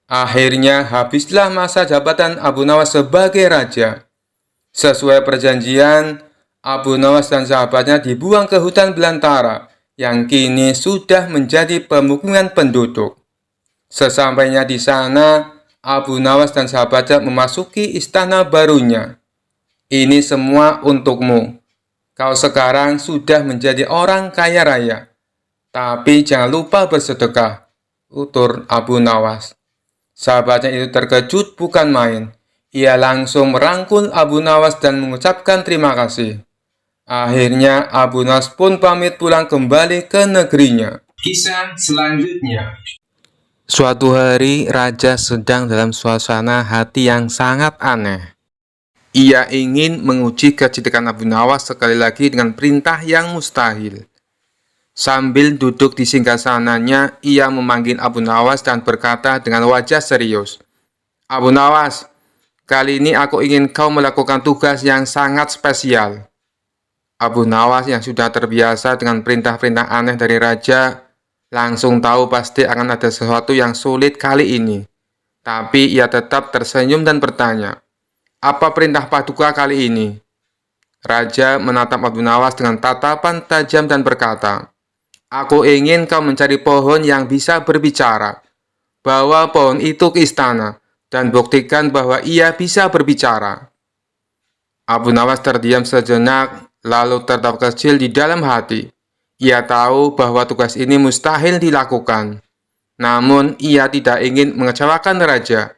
Akhirnya habislah masa jabatan Abu Nawas sebagai raja. Sesuai perjanjian, Abu Nawas dan sahabatnya dibuang ke hutan belantara yang kini sudah menjadi pemukiman penduduk. Sesampainya di sana, Abu Nawas dan sahabatnya memasuki istana barunya. Ini semua untukmu. Kau sekarang sudah menjadi orang kaya raya. Tapi jangan lupa bersedekah, utur Abu Nawas. Sahabatnya itu terkejut bukan main. Ia langsung merangkul Abu Nawas dan mengucapkan terima kasih. Akhirnya Abu Nawas pun pamit pulang kembali ke negerinya. Kisah selanjutnya. Suatu hari, raja sedang dalam suasana hati yang sangat aneh. Ia ingin menguji kecerdikan Abu Nawas sekali lagi dengan perintah yang mustahil. Sambil duduk di singgasananya, ia memanggil Abu Nawas dan berkata dengan wajah serius, "Abu Nawas, kali ini aku ingin kau melakukan tugas yang sangat spesial." Abu Nawas yang sudah terbiasa dengan perintah-perintah aneh dari raja, langsung tahu pasti akan ada sesuatu yang sulit kali ini. Tapi ia tetap tersenyum dan bertanya, "Apa perintah paduka kali ini?" Raja menatap Abu Nawas dengan tatapan tajam dan berkata, "Aku ingin kau mencari pohon yang bisa berbicara. Bawa pohon itu ke istana dan buktikan bahwa ia bisa berbicara." Abu Nawas terdiam sejenak, lalu tertawa kecil di dalam hati. Ia tahu bahwa tugas ini mustahil dilakukan. Namun, ia tidak ingin mengecewakan raja.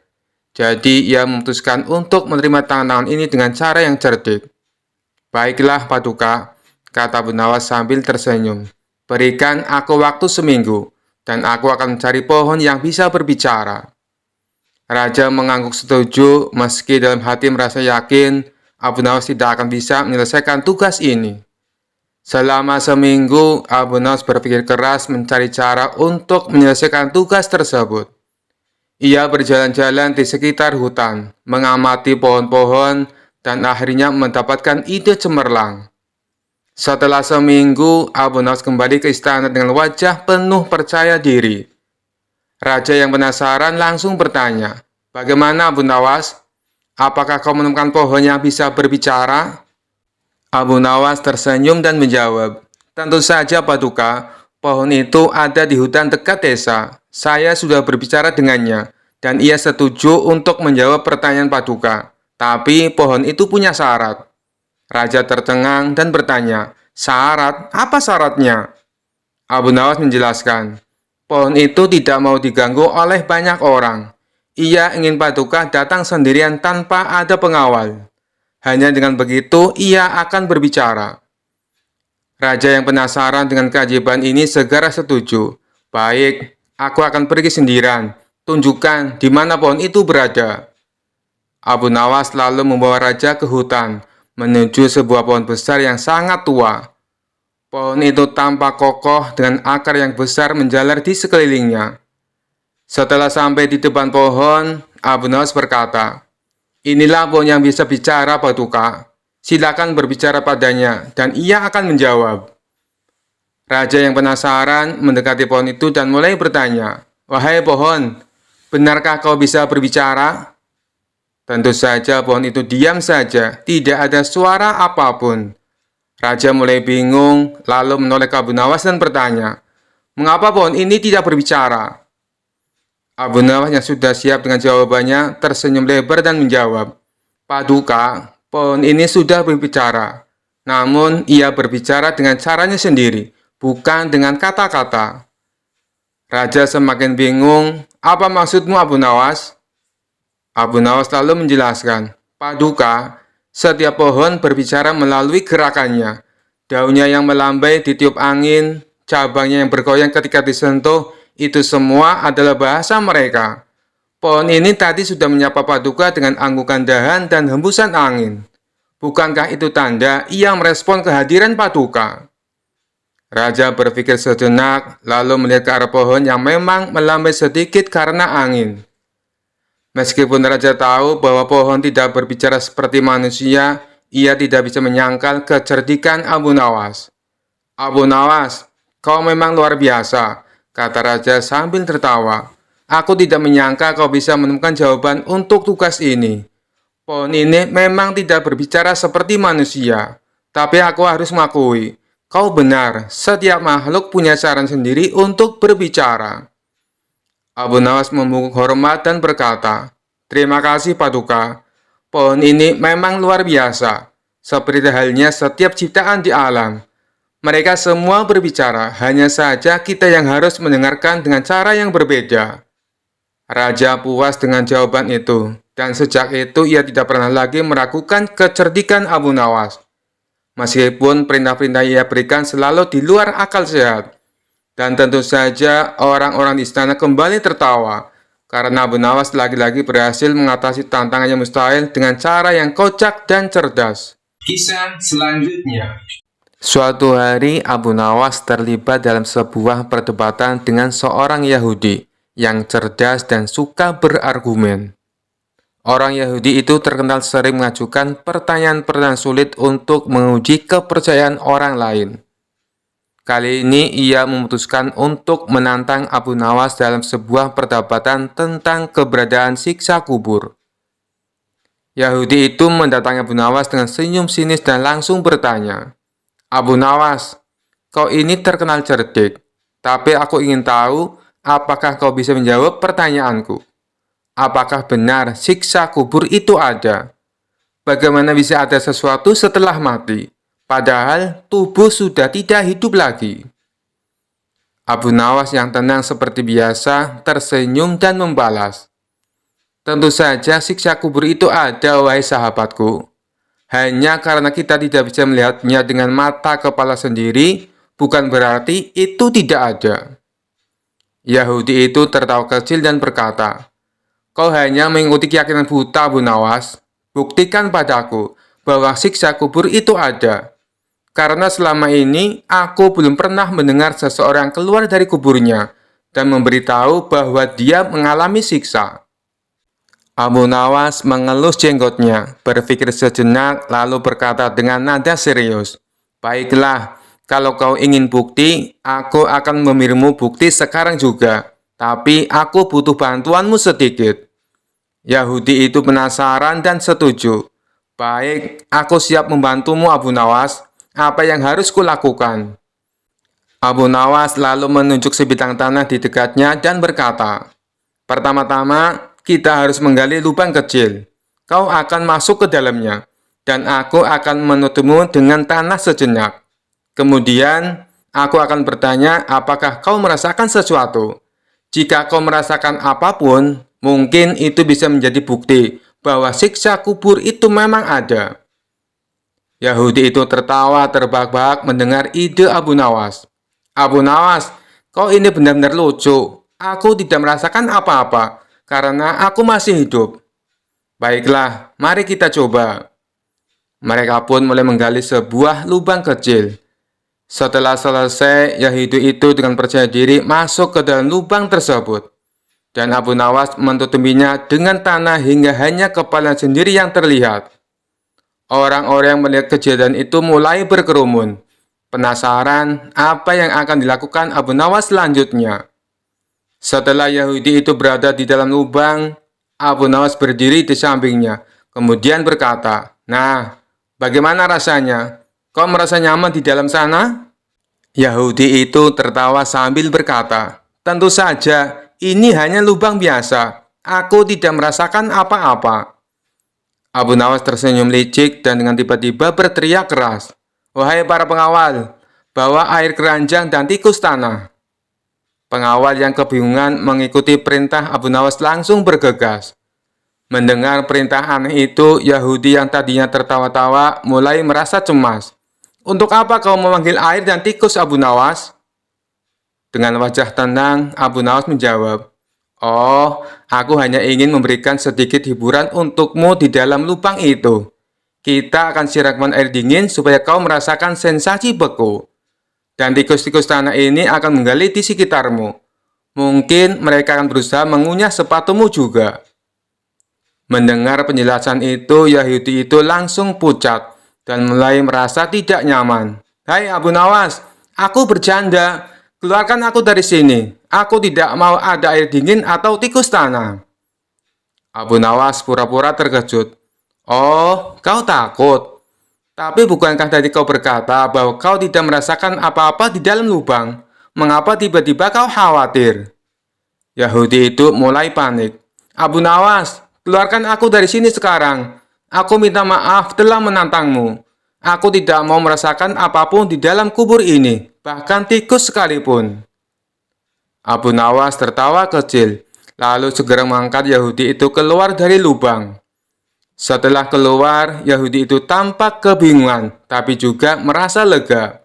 Jadi, ia memutuskan untuk menerima tantangan ini dengan cara yang cerdik. "Baiklah, paduka," kata Abu Nawas sambil tersenyum. "Berikan aku waktu seminggu, dan aku akan mencari pohon yang bisa berbicara." Raja mengangguk setuju, meski dalam hati merasa yakin Abu Nawas tidak akan bisa menyelesaikan tugas ini. Selama seminggu, Abu Nawas berpikir keras mencari cara untuk menyelesaikan tugas tersebut. Ia berjalan-jalan di sekitar hutan, mengamati pohon-pohon, dan akhirnya mendapatkan ide cemerlang. Setelah seminggu, Abu Nawas kembali ke istana dengan wajah penuh percaya diri. Raja yang penasaran langsung bertanya, "Bagaimana, Abu Nawas? Apakah kau menemukan pohon yang bisa berbicara?" Abu Nawas tersenyum dan menjawab, "Tentu saja, paduka. Pohon itu ada di hutan dekat desa. Saya sudah berbicara dengannya, dan ia setuju untuk menjawab pertanyaan paduka. Tapi pohon itu punya syarat." Raja tercengang dan bertanya, "Syarat? Apa syaratnya?" Abu Nawas menjelaskan, "Pohon itu tidak mau diganggu oleh banyak orang. Ia ingin paduka datang sendirian tanpa ada pengawal. Hanya dengan begitu ia akan berbicara." Raja yang penasaran dengan keajaiban ini segera setuju. "Baik, aku akan pergi sendirian. Tunjukkan di mana pohon itu berada." Abu Nawas lalu membawa raja ke hutan, menuju sebuah pohon besar yang sangat tua. Pohon itu tampak kokoh dengan akar yang besar menjalar di sekelilingnya. Setelah sampai di depan pohon, Abu Nawas berkata, "Inilah pohon yang bisa bicara, paduka. Silakan berbicara padanya, dan ia akan menjawab." Raja yang penasaran mendekati pohon itu dan mulai bertanya, "Wahai pohon, benarkah kau bisa berbicara?" Tentu saja pohon itu diam saja, tidak ada suara apapun. Raja mulai bingung, lalu menoleh ke Abu Nawas dan bertanya, "Mengapa pohon ini tidak berbicara?" Abu Nawas yang sudah siap dengan jawabannya tersenyum lebar dan menjawab, "Paduka, pohon ini sudah berbicara. Namun ia berbicara dengan caranya sendiri, bukan dengan kata-kata." Raja semakin bingung, "Apa maksudmu, Abu Nawas?" Abu Nawas lalu menjelaskan, "Paduka, setiap pohon berbicara melalui gerakannya. Daunnya yang melambai ditiup angin, cabangnya yang bergoyang ketika disentuh, itu semua adalah bahasa mereka. Pohon ini tadi sudah menyapa paduka dengan anggukan dahan dan hembusan angin. Bukankah itu tanda ia merespon kehadiran paduka?" Raja berpikir sejenak, lalu melihat ke arah pohon yang memang melambai sedikit karena angin. Meskipun raja tahu bahwa pohon tidak berbicara seperti manusia, ia tidak bisa menyangkal kecerdikan Abu Nawas. "Abu Nawas, kau memang luar biasa," kata raja sambil tertawa. "Aku tidak menyangka kau bisa menemukan jawaban untuk tugas ini. Pohon ini memang tidak berbicara seperti manusia, tapi aku harus mengakui, kau benar, setiap makhluk punya cara sendiri untuk berbicara." Abu Nawas membungkuk hormat dan berkata, "Terima kasih Paduka. Pohon ini memang luar biasa, seperti halnya setiap ciptaan di alam. Mereka semua berbicara, hanya saja kita yang harus mendengarkan dengan cara yang berbeda." Raja puas dengan jawaban itu, dan sejak itu ia tidak pernah lagi meragukan kecerdikan Abu Nawas. Meskipun perintah-perintah ia berikan selalu di luar akal sehat. Dan tentu saja orang-orang di istana kembali tertawa, karena Abu Nawas lagi-lagi berhasil mengatasi tantangan yang mustahil dengan cara yang kocak dan cerdas. Kisah selanjutnya. Suatu hari, Abu Nawas terlibat dalam sebuah perdebatan dengan seorang Yahudi yang cerdas dan suka berargumen. Orang Yahudi itu terkenal sering mengajukan pertanyaan-pertanyaan sulit untuk menguji kepercayaan orang lain. Kali ini ia memutuskan untuk menantang Abu Nawas dalam sebuah perdebatan tentang keberadaan siksa kubur. Yahudi itu mendatangi Abu Nawas dengan senyum sinis dan langsung bertanya, "Abu Nawas, kau ini terkenal cerdik, tapi aku ingin tahu apakah kau bisa menjawab pertanyaanku. Apakah benar siksa kubur itu ada? Bagaimana bisa ada sesuatu setelah mati? Padahal tubuh sudah tidak hidup lagi." Abu Nawas yang tenang seperti biasa tersenyum dan membalas, "Tentu saja siksa kubur itu ada, wahai sahabatku. Hanya karena kita tidak bisa melihatnya dengan mata kepala sendiri, bukan berarti itu tidak ada." Yahudi itu tertawa kecil dan berkata, "Kau hanya mengikuti keyakinan buta, Abu Nawas. Buktikan padaku bahwa siksa kubur itu ada. Karena selama ini, aku belum pernah mendengar seseorang keluar dari kuburnya dan memberitahu bahwa dia mengalami siksa." Abu Nawas mengelus jenggotnya, berpikir sejenak, lalu berkata dengan nada serius, "Baiklah, kalau kau ingin bukti, aku akan memberimu bukti sekarang juga. Tapi aku butuh bantuanmu sedikit." Yahudi itu penasaran dan setuju. "Baik, aku siap membantumu, Abu Nawas. Apa yang harus kulakukan?" Abu Nawas lalu menunjuk sebidang tanah di dekatnya dan berkata, "Pertama-tama, kita harus menggali lubang kecil. Kau akan masuk ke dalamnya, dan aku akan menutupmu dengan tanah sejenak. Kemudian, aku akan bertanya apakah kau merasakan sesuatu. Jika kau merasakan apapun, mungkin itu bisa menjadi bukti bahwa siksa kubur itu memang ada." Yahudi itu tertawa terbahak-bahak mendengar ide Abu Nawas. "Abu Nawas, kau ini benar-benar lucu. Aku tidak merasakan apa-apa, karena aku masih hidup." "Baiklah, mari kita coba." Mereka pun mulai menggali sebuah lubang kecil. Setelah selesai, Yahudi itu dengan percaya diri masuk ke dalam lubang tersebut. Dan Abu Nawas menutupinya dengan tanah hingga hanya kepala sendiri yang terlihat. Orang-orang yang melihat kejadian itu mulai berkerumun, penasaran apa yang akan dilakukan Abu Nawas selanjutnya. Setelah Yahudi itu berada di dalam lubang, Abu Nawas berdiri di sampingnya, kemudian berkata, "Nah, bagaimana rasanya? Kau merasa nyaman di dalam sana?" Yahudi itu tertawa sambil berkata, "Tentu saja, ini hanya lubang biasa. Aku tidak merasakan apa-apa." Abu Nawas tersenyum licik dan dengan tiba-tiba berteriak keras, "Wahai para pengawal, bawa air keranjang dan tikus tanah." Pengawal yang kebingungan mengikuti perintah Abu Nawas langsung bergegas. Mendengar perintah aneh itu, Yahudi yang tadinya tertawa-tawa mulai merasa cemas. "Untuk apa kau memanggil air dan tikus, Abu Nawas?" Dengan wajah tenang, Abu Nawas menjawab, "Oh, aku hanya ingin memberikan sedikit hiburan untukmu di dalam lubang itu. Kita akan siramkan air dingin supaya kau merasakan sensasi beku. Dan tikus-tikus tanah ini akan menggali di sekitarmu. Mungkin mereka akan berusaha mengunyah sepatumu juga." Mendengar penjelasan itu, Yahudi itu langsung pucat dan mulai merasa tidak nyaman. "Hai Abu Nawas, aku bercanda. Keluarkan aku dari sini. Aku tidak mau ada air dingin atau tikus tanah." Abu Nawas pura-pura terkejut. "Oh, kau takut? Tapi bukankah tadi kau berkata bahwa kau tidak merasakan apa-apa di dalam lubang? Mengapa tiba-tiba kau khawatir?" Yahudi itu mulai panik. Abu Nawas, keluarkan aku dari sini sekarang. Aku minta maaf telah menantangmu. Aku tidak mau merasakan apapun di dalam kubur ini, bahkan tikus sekalipun. Abu Nawas tertawa kecil, lalu segera mengangkat Yahudi itu keluar dari lubang. Setelah keluar, Yahudi itu tampak kebingungan, tapi juga merasa lega.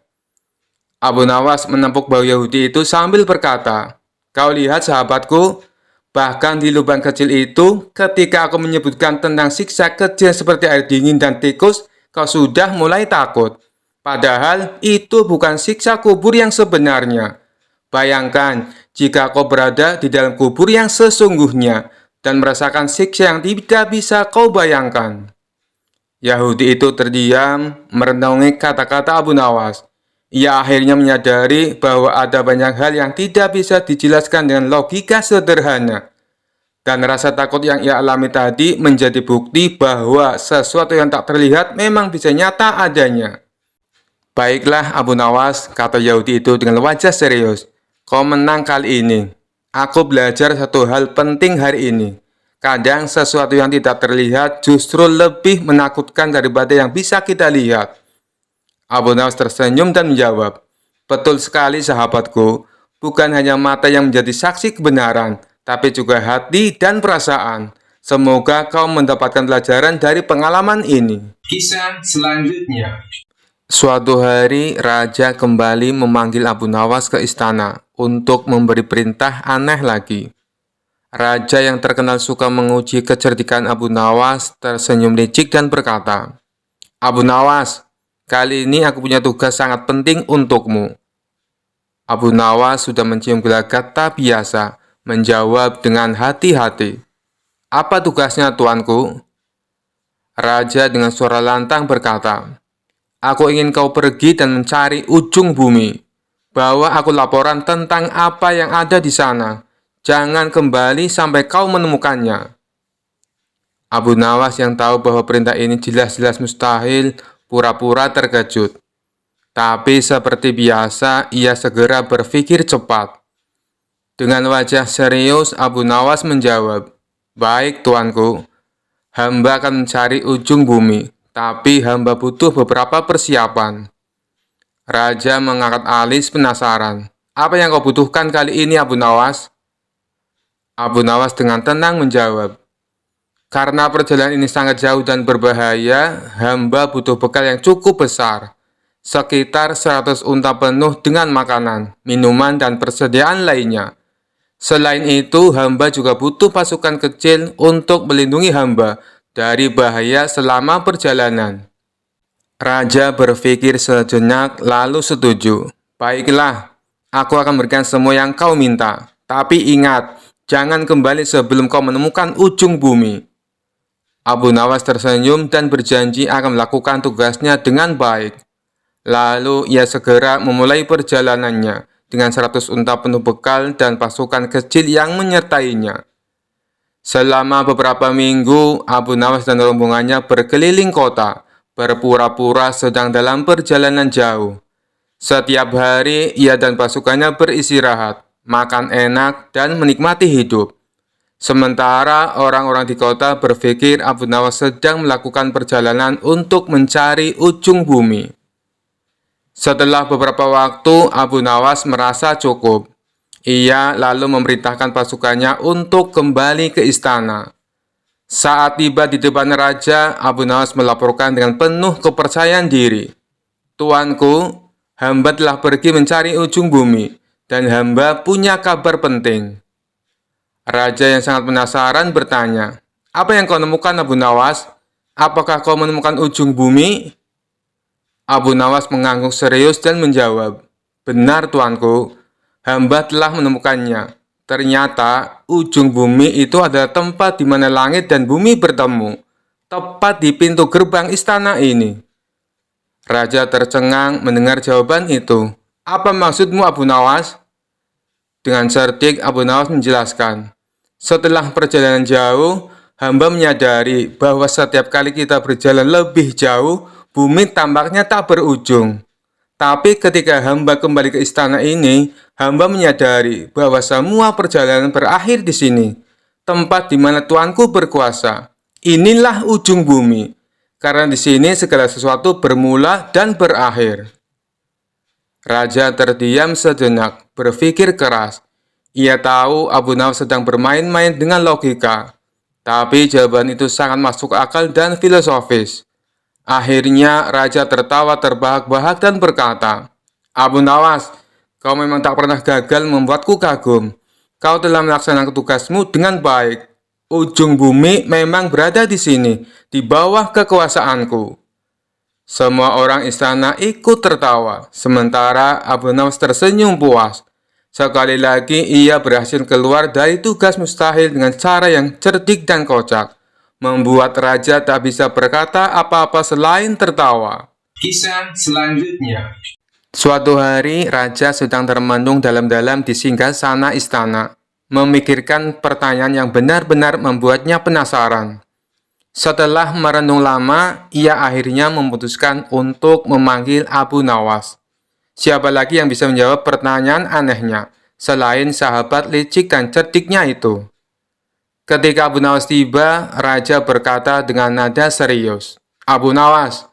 Abu Nawas menepuk bahu Yahudi itu sambil berkata, "Kau lihat sahabatku, bahkan di lubang kecil itu, ketika aku menyebutkan tentang siksa kecil seperti air dingin dan tikus, kau sudah mulai takut. Padahal itu bukan siksa kubur yang sebenarnya. Bayangkan jika kau berada di dalam kubur yang sesungguhnya dan merasakan siksa yang tidak bisa kau bayangkan." Yahudi itu terdiam, merenungi kata-kata Abu Nawas. Ia akhirnya menyadari bahwa ada banyak hal yang tidak bisa dijelaskan dengan logika sederhana. Dan rasa takut yang ia alami tadi menjadi bukti bahwa sesuatu yang tak terlihat memang bisa nyata adanya. "Baiklah Abu Nawas," kata Yahudi itu dengan wajah serius. "Kau menang kali ini. Aku belajar satu hal penting hari ini. Kadang sesuatu yang tidak terlihat justru lebih menakutkan daripada yang bisa kita lihat." Abu Nawas tersenyum dan menjawab, "Betul sekali sahabatku, bukan hanya mata yang menjadi saksi kebenaran, tapi juga hati dan perasaan. Semoga kau mendapatkan pelajaran dari pengalaman ini." Kisah selanjutnya. Suatu hari, raja kembali memanggil Abu Nawas ke istana untuk memberi perintah aneh lagi. Raja yang terkenal suka menguji kecerdikan Abu Nawas tersenyum licik dan berkata, "Abu Nawas, kali ini aku punya tugas sangat penting untukmu." Abu Nawas sudah mencium gelagat tak biasa, menjawab dengan hati-hati, "Apa tugasnya, tuanku?" Raja dengan suara lantang berkata, "Aku ingin kau pergi dan mencari ujung bumi. Bawa aku laporan tentang apa yang ada di sana. Jangan kembali sampai kau menemukannya." Abu Nawas yang tahu bahwa perintah ini jelas-jelas mustahil, pura-pura terkejut. Tapi seperti biasa, ia segera berpikir cepat. Dengan wajah serius, Abu Nawas menjawab, "Baik, tuanku. Hamba akan mencari ujung bumi, tapi hamba butuh beberapa persiapan." Raja mengangkat alis penasaran. "Apa yang kau butuhkan kali ini, Abu Nawas?" Abu Nawas dengan tenang menjawab, "Karena perjalanan ini sangat jauh dan berbahaya, hamba butuh bekal yang cukup besar. Sekitar 100 unta penuh dengan makanan, minuman, dan persediaan lainnya. Selain itu, hamba juga butuh pasukan kecil untuk melindungi hamba dari bahaya selama perjalanan." Raja berpikir sejenak lalu setuju. "Baiklah, aku akan berikan semua yang kau minta. Tapi ingat, jangan kembali sebelum kau menemukan ujung bumi." Abu Nawas tersenyum dan berjanji akan melakukan tugasnya dengan baik. Lalu ia segera memulai perjalanannya dengan 100 unta penuh bekal dan pasukan kecil yang menyertainya. Selama beberapa minggu, Abu Nawas dan rombongannya berkeliling kota, berpura-pura sedang dalam perjalanan jauh. Setiap hari, ia dan pasukannya beristirahat, makan enak, dan menikmati hidup. Sementara orang-orang di kota berpikir Abu Nawas sedang melakukan perjalanan untuk mencari ujung bumi. Setelah beberapa waktu, Abu Nawas merasa cukup. Ia lalu memerintahkan pasukannya untuk kembali ke istana. Saat tiba di depan raja, Abu Nawas melaporkan dengan penuh kepercayaan diri, "Tuanku, hamba telah pergi mencari ujung bumi, dan hamba punya kabar penting." Raja yang sangat penasaran bertanya, "Apa yang kau nemukan, Abu Nawas? Apakah kau menemukan ujung bumi?" Abu Nawas mengangguk serius dan menjawab, "Benar, tuanku. Hamba telah menemukannya. Ternyata ujung bumi itu adalah tempat di mana langit dan bumi bertemu, tepat di pintu gerbang istana ini." Raja tercengang mendengar jawaban itu. "Apa maksudmu, Abu Nawas?" Dengan cerdik, Abu Nawas menjelaskan, "Setelah perjalanan jauh, hamba menyadari bahwa setiap kali kita berjalan lebih jauh, bumi tampaknya tak berujung. Tapi ketika hamba kembali ke istana ini, hamba menyadari bahwa semua perjalanan berakhir di sini, tempat di mana Tuanku berkuasa. Inilah ujung bumi, karena di sini segala sesuatu bermula dan berakhir. Raja terdiam sejenak, berpikir keras. Ia tahu Abu Nawas sedang bermain-main dengan logika, tapi jawaban itu sangat masuk akal dan filosofis. Akhirnya Raja tertawa terbahak-bahak dan berkata, Abu Nawas, kau memang tak pernah gagal membuatku kagum. Kau telah melaksanakan tugasmu dengan baik. Ujung bumi memang berada di sini, di bawah kekuasaanku. Semua orang istana ikut tertawa, sementara Abu Nawas tersenyum puas. Sekali lagi ia berhasil keluar dari tugas mustahil dengan cara yang cerdik dan kocak, membuat raja tak bisa berkata apa-apa selain tertawa. Kisah selanjutnya. Suatu hari, raja sedang termenung dalam-dalam di singgasana istana, memikirkan pertanyaan yang benar-benar membuatnya penasaran. Setelah merenung lama, ia akhirnya memutuskan untuk memanggil Abu Nawas. Siapa lagi yang bisa menjawab pertanyaan anehnya, selain sahabat licik dan cerdiknya itu? Ketika Abu Nawas tiba, Raja berkata dengan nada serius, Abu Nawas,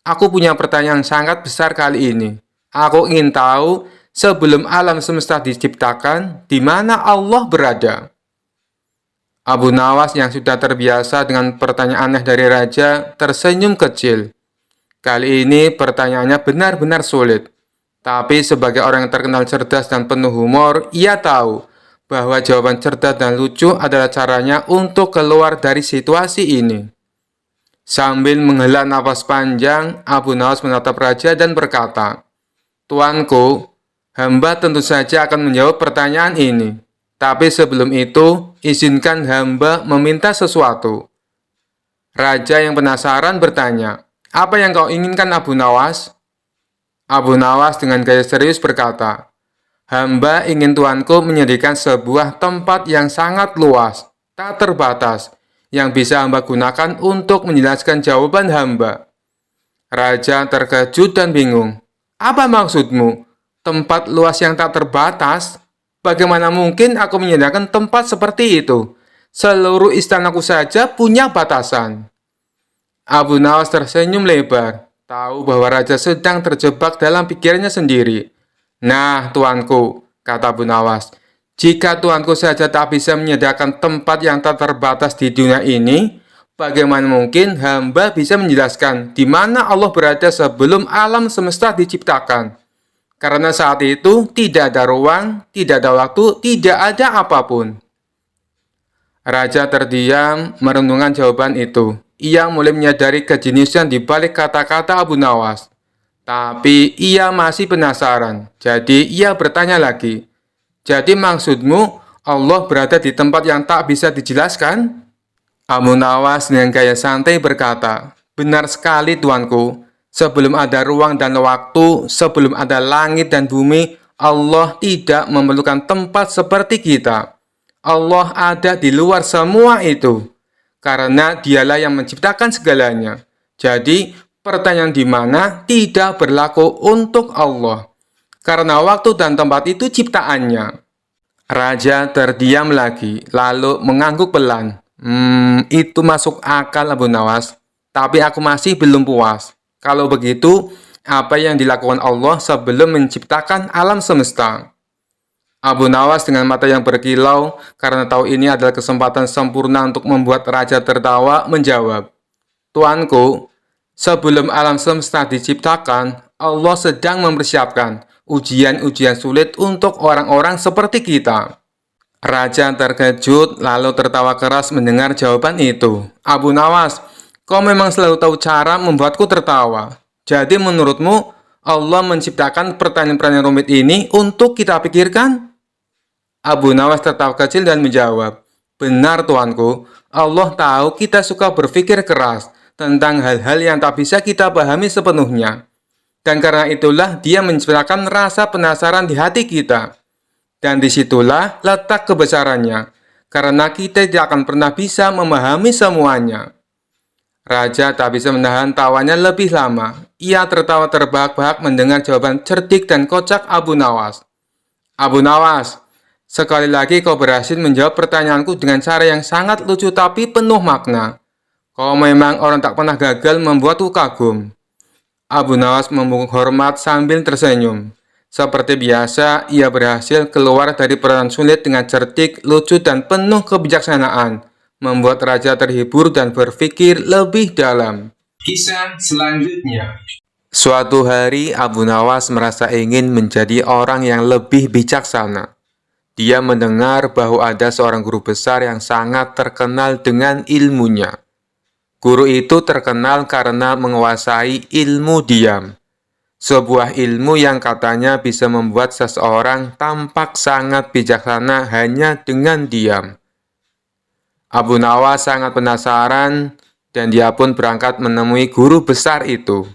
aku punya pertanyaan sangat besar kali ini. Aku ingin tahu, sebelum alam semesta diciptakan, di mana Allah berada? Abu Nawas yang sudah terbiasa dengan pertanyaan aneh dari raja tersenyum kecil. Kali ini pertanyaannya benar-benar sulit. Tapi sebagai orang yang terkenal cerdas dan penuh humor, ia tahu bahwa jawaban cerdas dan lucu adalah caranya untuk keluar dari situasi ini. Sambil menghela nafas panjang, Abu Nawas menatap raja dan berkata, Tuanku, hamba tentu saja akan menjawab pertanyaan ini. Tapi sebelum itu, izinkan hamba meminta sesuatu. Raja yang penasaran bertanya, apa yang kau inginkan Abu Nawas? Abu Nawas dengan gaya serius berkata, hamba ingin tuanku menyediakan sebuah tempat yang sangat luas, tak terbatas, yang bisa hamba gunakan untuk menjelaskan jawaban hamba. Raja terkejut dan bingung. Apa maksudmu? Tempat luas yang tak terbatas? Bagaimana mungkin aku menyediakan tempat seperti itu? Seluruh istanaku saja punya batasan. Abu Nawas tersenyum lebar, tahu bahwa raja sedang terjebak dalam pikirannya sendiri. Nah, tuanku, kata Abu Nawas, jika tuanku saja tak bisa menyediakan tempat yang tak terbatas di dunia ini, bagaimana mungkin hamba bisa menjelaskan di mana Allah berada sebelum alam semesta diciptakan? Karena saat itu tidak ada ruang, tidak ada waktu, tidak ada apapun. Raja terdiam merenungkan jawaban itu. Ia mulai menyadari kejeniusan di balik kata-kata Abu Nawas. Tapi ia masih penasaran, jadi ia bertanya lagi. Jadi maksudmu Allah berada di tempat yang tak bisa dijelaskan? Abu Nawas dengan gaya santai berkata, benar sekali tuanku. Sebelum ada ruang dan waktu, sebelum ada langit dan bumi, Allah tidak memerlukan tempat seperti kita. Allah ada di luar semua itu, karena dialah yang menciptakan segalanya. Jadi, pertanyaan di mana tidak berlaku untuk Allah, karena waktu dan tempat itu ciptaannya. Raja terdiam lagi, lalu mengangguk pelan. Itu masuk akal Abu Nawas, tapi aku masih belum puas. Kalau begitu, apa yang dilakukan Allah sebelum menciptakan alam semesta? Abu Nawas dengan mata yang berkilau, karena tahu ini adalah kesempatan sempurna untuk membuat raja tertawa, menjawab, Tuanku, sebelum alam semesta diciptakan, Allah sedang mempersiapkan ujian-ujian sulit untuk orang-orang seperti kita. Raja terkejut lalu tertawa keras mendengar jawaban itu. Abu Nawas, kau memang selalu tahu cara membuatku tertawa. Jadi menurutmu Allah menciptakan pertanyaan-pertanyaan rumit ini untuk kita pikirkan? Abu Nawas tertawa kecil dan menjawab, benar tuanku, Allah tahu kita suka berpikir keras tentang hal-hal yang tak bisa kita pahami sepenuhnya. Dan karena itulah dia menciptakan rasa penasaran di hati kita. Dan disitulah letak kebesarannya, karena kita tidak akan pernah bisa memahami semuanya. Raja tak bisa menahan tawanya lebih lama. Ia tertawa terbahak-bahak mendengar jawaban cerdik dan kocak Abu Nawas. Abu Nawas, sekali lagi kau berhasil menjawab pertanyaanku dengan cara yang sangat lucu tapi penuh makna. Kau memang orang tak pernah gagal membuatku kagum. Abu Nawas membungkuk hormat sambil tersenyum. Seperti biasa, ia berhasil keluar dari peran sulit dengan cerdik, lucu, dan penuh kebijaksanaan, membuat raja terhibur dan berpikir lebih dalam. Kisah selanjutnya. Suatu hari, Abu Nawas merasa ingin menjadi orang yang lebih bijaksana. Dia mendengar bahwa ada seorang guru besar yang sangat terkenal dengan ilmunya. Guru itu terkenal karena menguasai ilmu diam. Sebuah ilmu yang katanya bisa membuat seseorang tampak sangat bijaksana hanya dengan diam. Abu Nawas sangat penasaran dan dia pun berangkat menemui guru besar itu.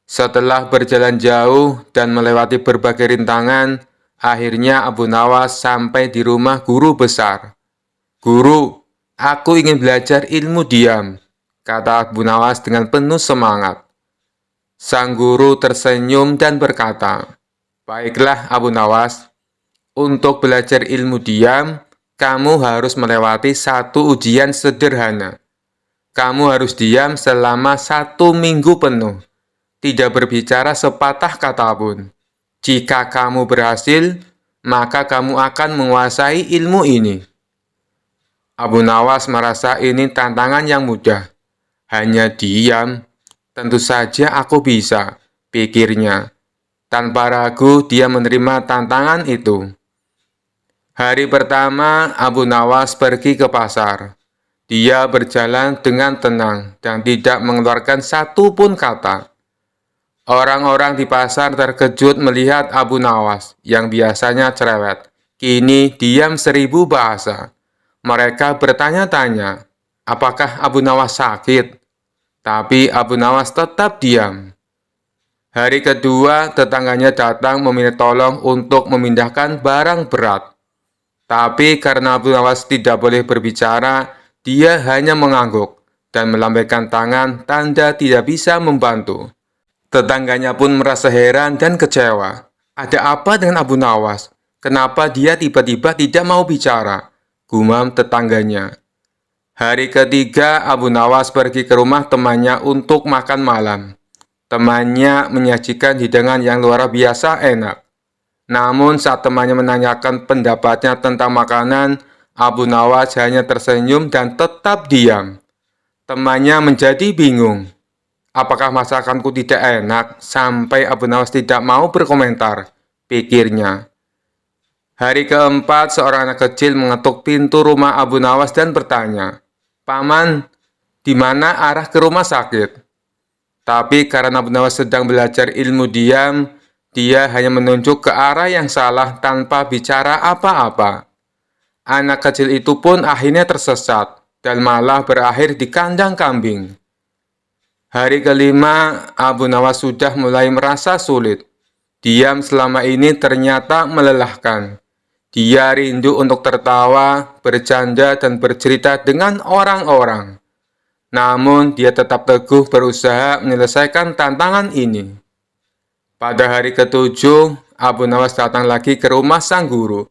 Setelah berjalan jauh dan melewati berbagai rintangan, akhirnya Abu Nawas sampai di rumah guru besar. "Guru, aku ingin belajar ilmu diam," kata Abu Nawas dengan penuh semangat. Sang guru tersenyum dan berkata, "Baiklah Abu Nawas, untuk belajar ilmu diam, kamu harus melewati satu ujian sederhana. Kamu harus diam selama 1 minggu penuh, tidak berbicara sepatah kata pun. Jika kamu berhasil, maka kamu akan menguasai ilmu ini." Abu Nawas merasa ini tantangan yang mudah. Hanya diam. "Tentu saja aku bisa," pikirnya. Tanpa ragu, dia menerima tantangan itu. Hari pertama, Abu Nawas pergi ke pasar. Dia berjalan dengan tenang dan tidak mengeluarkan satu pun kata. Orang-orang di pasar terkejut melihat Abu Nawas yang biasanya cerewet. Kini diam 1000 bahasa. Mereka bertanya-tanya, apakah Abu Nawas sakit? Tapi Abu Nawas tetap diam. Hari kedua, tetangganya datang meminta tolong untuk memindahkan barang berat. Tapi karena Abu Nawas tidak boleh berbicara, dia hanya mengangguk dan melambaikan tangan tanda tidak bisa membantu. Tetangganya pun merasa heran dan kecewa. Ada apa dengan Abu Nawas? Kenapa dia tiba-tiba tidak mau bicara? Gumam tetangganya. Hari ketiga, Abu Nawas pergi ke rumah temannya untuk makan malam. Temannya menyajikan hidangan yang luar biasa enak. Namun saat temannya menanyakan pendapatnya tentang makanan, Abu Nawas hanya tersenyum dan tetap diam. Temannya menjadi bingung. Apakah masakanku tidak enak sampai Abu Nawas tidak mau berkomentar, pikirnya. Hari keempat, seorang anak kecil mengetuk pintu rumah Abu Nawas dan bertanya, "Paman, di mana arah ke rumah sakit?" Tapi karena Abu Nawas sedang belajar ilmu diam, dia hanya menunjuk ke arah yang salah tanpa bicara apa-apa. Anak kecil itu pun akhirnya tersesat dan malah berakhir di kandang kambing. Hari kelima, Abu Nawas sudah mulai merasa sulit. Diam selama ini ternyata melelahkan. Dia rindu untuk tertawa, bercanda, dan bercerita dengan orang-orang. Namun, dia tetap teguh berusaha menyelesaikan tantangan ini. Pada hari ketujuh, Abu Nawas datang lagi ke rumah sang guru.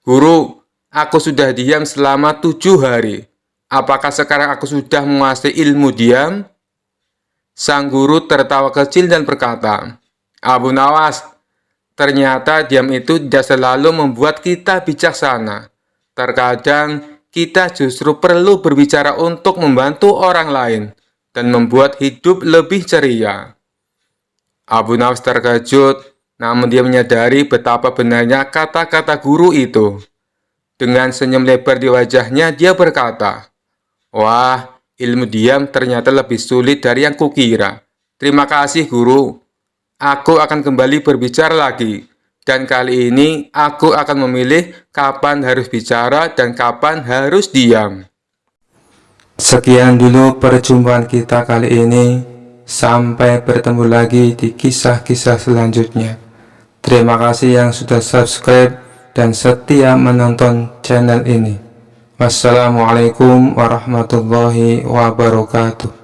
"Guru, aku sudah diam selama 7 hari. Apakah sekarang aku sudah menguasai ilmu diam?" Sang guru tertawa kecil dan berkata, "Abu Nawas, ternyata diam itu tidak selalu membuat kita bijaksana. Terkadang kita justru perlu berbicara untuk membantu orang lain dan membuat hidup lebih ceria." Abu Nawas terkejut, namun dia menyadari betapa benarnya kata-kata guru itu. Dengan senyum lebar di wajahnya, dia berkata, "Wah, ilmu diam ternyata lebih sulit dari yang kukira. Terima kasih, guru. Aku akan kembali berbicara lagi. Dan kali ini aku akan memilih kapan harus bicara dan kapan harus diam." Sekian dulu perjumpaan kita kali ini. Sampai bertemu lagi di kisah-kisah selanjutnya. Terima kasih yang sudah subscribe dan setia menonton channel ini. Wassalamualaikum warahmatullahi wabarakatuh.